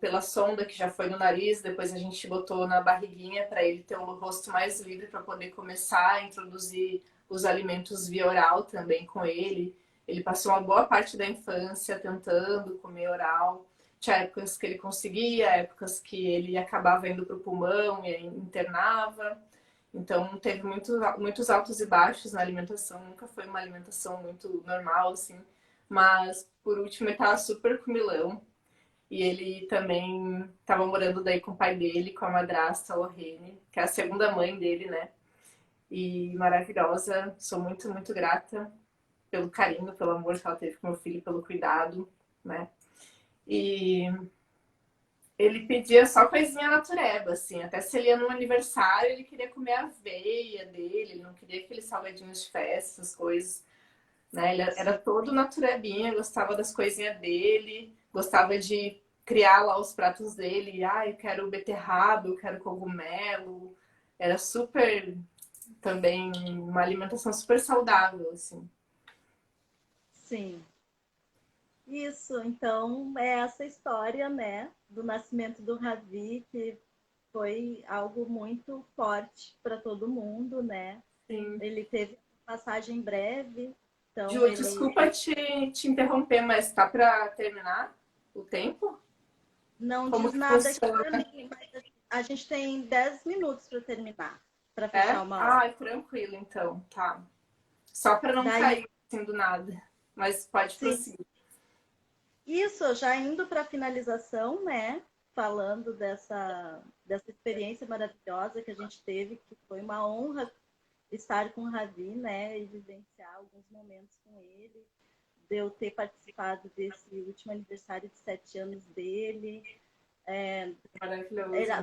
pela sonda que já foi no nariz, depois a gente botou na barriguinha para ele ter o rosto mais livre para poder começar a introduzir os alimentos via oral também com ele. Ele passou uma boa parte da infância tentando comer oral. Tinha épocas que ele conseguia, épocas que ele acabava indo para o pulmão e internava. Então teve muitos altos e baixos na alimentação. Nunca foi uma alimentação muito normal, assim. Mas por último ele estava super comilão. E ele também estava morando daí com o pai dele, com a madrasta, a Lorraine, que é a segunda mãe dele, né? E maravilhosa. Sou muito, muito grata pelo carinho, pelo amor que ela teve com meu filho, pelo cuidado, né? E ele pedia só coisinha natureba, assim. Até se ele ia num aniversário, ele queria comer a aveia dele, ele não queria aqueles salgadinhos de festa, essas coisas, né? Ele era Sim, todo naturebinha, gostava das coisinhas dele, gostava de criar lá os pratos dele. Ah, eu quero beterraba, eu quero cogumelo. Era super, também, uma alimentação super saudável, assim. sim. Isso, então é essa história, né, do nascimento do Ravi, que foi algo muito forte para todo mundo, né? Sim. Ele teve passagem breve, então Ju, ele desculpa te interromper, mas tá para terminar o tempo? não Como diz que nada aqui funciona? para mim, mas a gente tem 10 minutos para terminar, para É? fechar uma hora. Ah, tranquilo, então, tá. Só para não Daí, cair assim do nada. Mas pode sim, prosseguir. isso, já indo para a finalização, né? Falando dessa experiência maravilhosa que a gente teve, que foi uma honra estar com o Ravi, né? E vivenciar alguns momentos com ele, de eu ter participado desse último aniversário de 7 anos dele. Maravilhoso, Era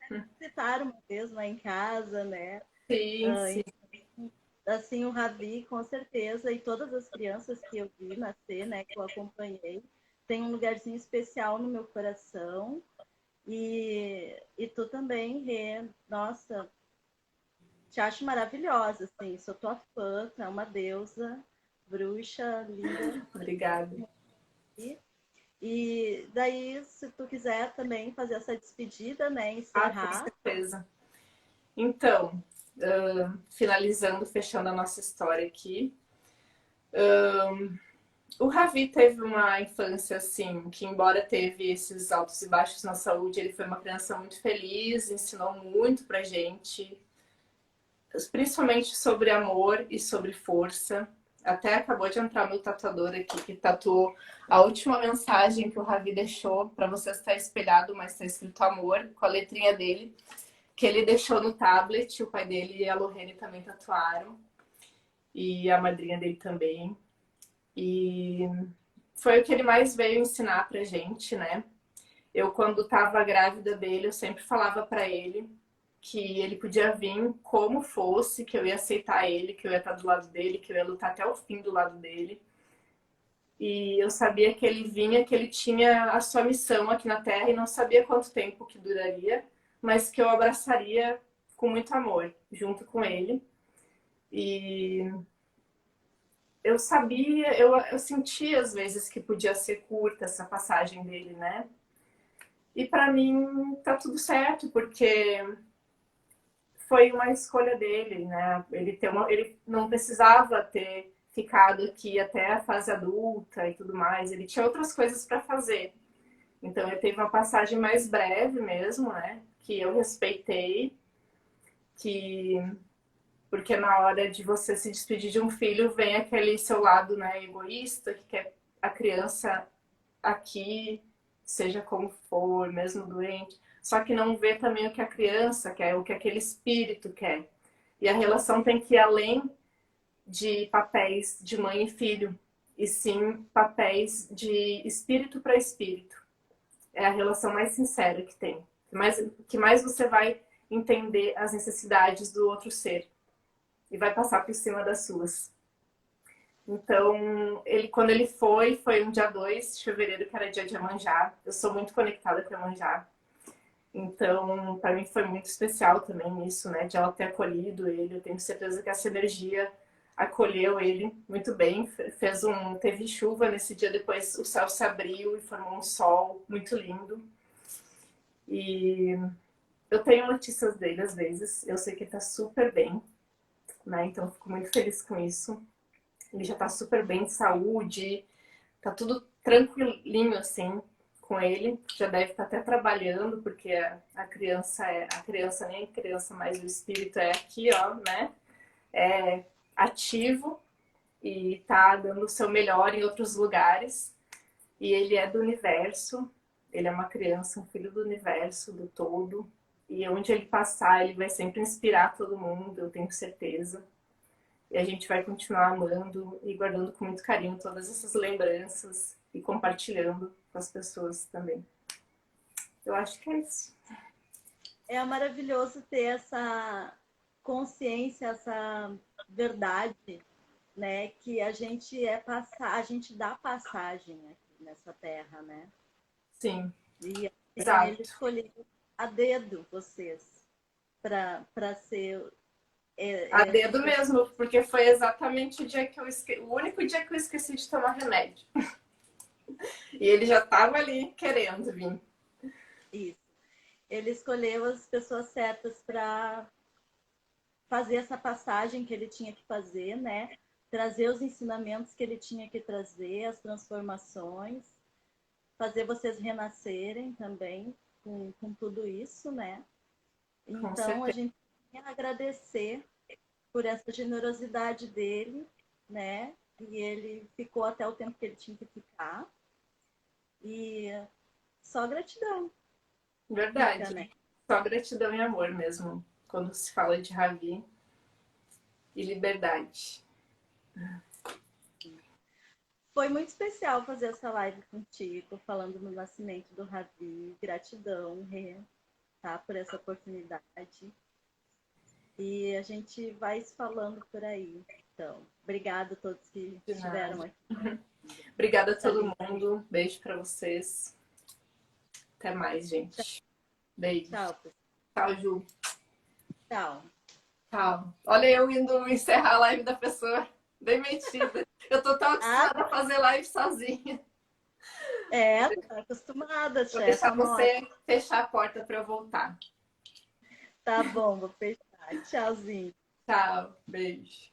né? visitar uma vez lá em casa, né? Sim, sim. Assim, o Ravi, com certeza, e todas as crianças que eu vi nascer, né, que eu acompanhei, tem um lugarzinho especial no meu coração. E tu também, Rê, nossa, te acho maravilhosa, assim, sou tua fã, tu é uma deusa, bruxa, linda. Obrigada. E daí, se tu quiser também fazer essa despedida, né, Ah, com encerrar, certeza. Então, finalizando, fechando a nossa história aqui. O Ravi teve uma infância assim, que embora teve esses altos e baixos na saúde, ele foi uma criança muito feliz, ensinou muito pra gente, principalmente sobre amor e sobre força. Até acabou de entrar meu tatuador aqui, que tatuou a última mensagem que o Ravi deixou para você estar espelhado, mas está escrito amor, com a letrinha dele, que ele deixou no tablet. O pai dele e a Lorraine também tatuaram, e a madrinha dele também. E foi o que ele mais veio ensinar pra gente, né? Eu, quando estava grávida dele, eu sempre falava para ele que ele podia vir como fosse, que eu ia aceitar ele, que eu ia estar do lado dele, que eu ia lutar até o fim do lado dele. E eu sabia que ele vinha, que ele tinha a sua missão aqui na Terra e não sabia quanto tempo que duraria, mas que eu abraçaria com muito amor, junto com ele. E eu sabia, eu sentia às vezes que podia ser curta essa passagem dele, né? E para mim tá tudo certo, porque foi uma escolha dele, né? Ele não precisava ter ficado aqui até a fase adulta e tudo mais. Ele tinha outras coisas para fazer. Então ele teve uma passagem mais breve mesmo, né? Que eu respeitei, que porque na hora de você se despedir de um filho vem aquele seu lado, né, egoísta, que quer a criança aqui, seja como for, mesmo doente, só que não vê também o que a criança quer, o que aquele espírito quer. E a relação tem que ir além de papéis de mãe e filho, e sim papéis de espírito para espírito. É a relação mais sincera que tem, que mais você vai entender as necessidades do outro ser e vai passar por cima das suas. Então, quando ele foi um dia 2 de fevereiro, que era dia de Iemanjá. Eu sou muito conectada com Iemanjá. Então, para mim foi muito especial também isso, né? De ela ter acolhido ele. Eu tenho certeza que essa energia acolheu ele muito bem. Teve chuva nesse dia, depois o céu se abriu e formou um sol muito lindo. E eu tenho notícias dele às vezes. Eu sei que ele tá super bem, né? Então, eu fico muito feliz com isso. Ele já tá super bem de saúde, tá tudo tranquilinho, assim, com ele. Já deve estar até trabalhando, porque a criança nem criança, mas o espírito é aqui, ó, né? É ativo e tá dando o seu melhor em outros lugares. E ele é do universo, ele é uma criança, um filho do universo, do todo. E onde ele passar, ele vai sempre inspirar todo mundo, eu tenho certeza. E a gente vai continuar amando e guardando com muito carinho todas essas lembranças e compartilhando com as pessoas também. Eu acho que é isso. É maravilhoso ter essa consciência, essa verdade, né? Que a gente a gente dá passagem aqui nessa terra, né? Sim, E exato. ele escolheu a dedo vocês para ser A dedo mesmo, porque foi exatamente o único dia que eu esqueci de tomar remédio. E ele já estava ali querendo vir. Isso. Ele escolheu as pessoas certas para fazer essa passagem que ele tinha que fazer, né? Trazer os ensinamentos que ele tinha que trazer, as transformações, fazer vocês renascerem também com tudo isso, né? Com Então, a certeza. gente tem a agradecer por essa generosidade dele, né? E ele ficou até o tempo que ele tinha que ficar. E só gratidão. Verdade. Fica, né? Só gratidão e amor mesmo, quando se fala de Ravi e liberdade. Foi muito especial fazer essa live contigo, falando no nascimento do Ravi. Gratidão, Rê, tá? Por essa oportunidade. E a gente vai se falando por aí. Então, obrigada a todos que estiveram aqui. Obrigada a todo mundo. Beijo para vocês. Até mais, gente. Beijo. Tchau, pessoal. Tchau, Ju. Tchau. Tchau. Olha eu indo encerrar a live da pessoa. Bem metida. Eu tô tão acostumada a fazer live sozinha. Tá acostumada, Vou chefe. deixar você fechar a porta para eu voltar. Tá bom, vou fechar. Tchauzinho. Tchau. Beijo.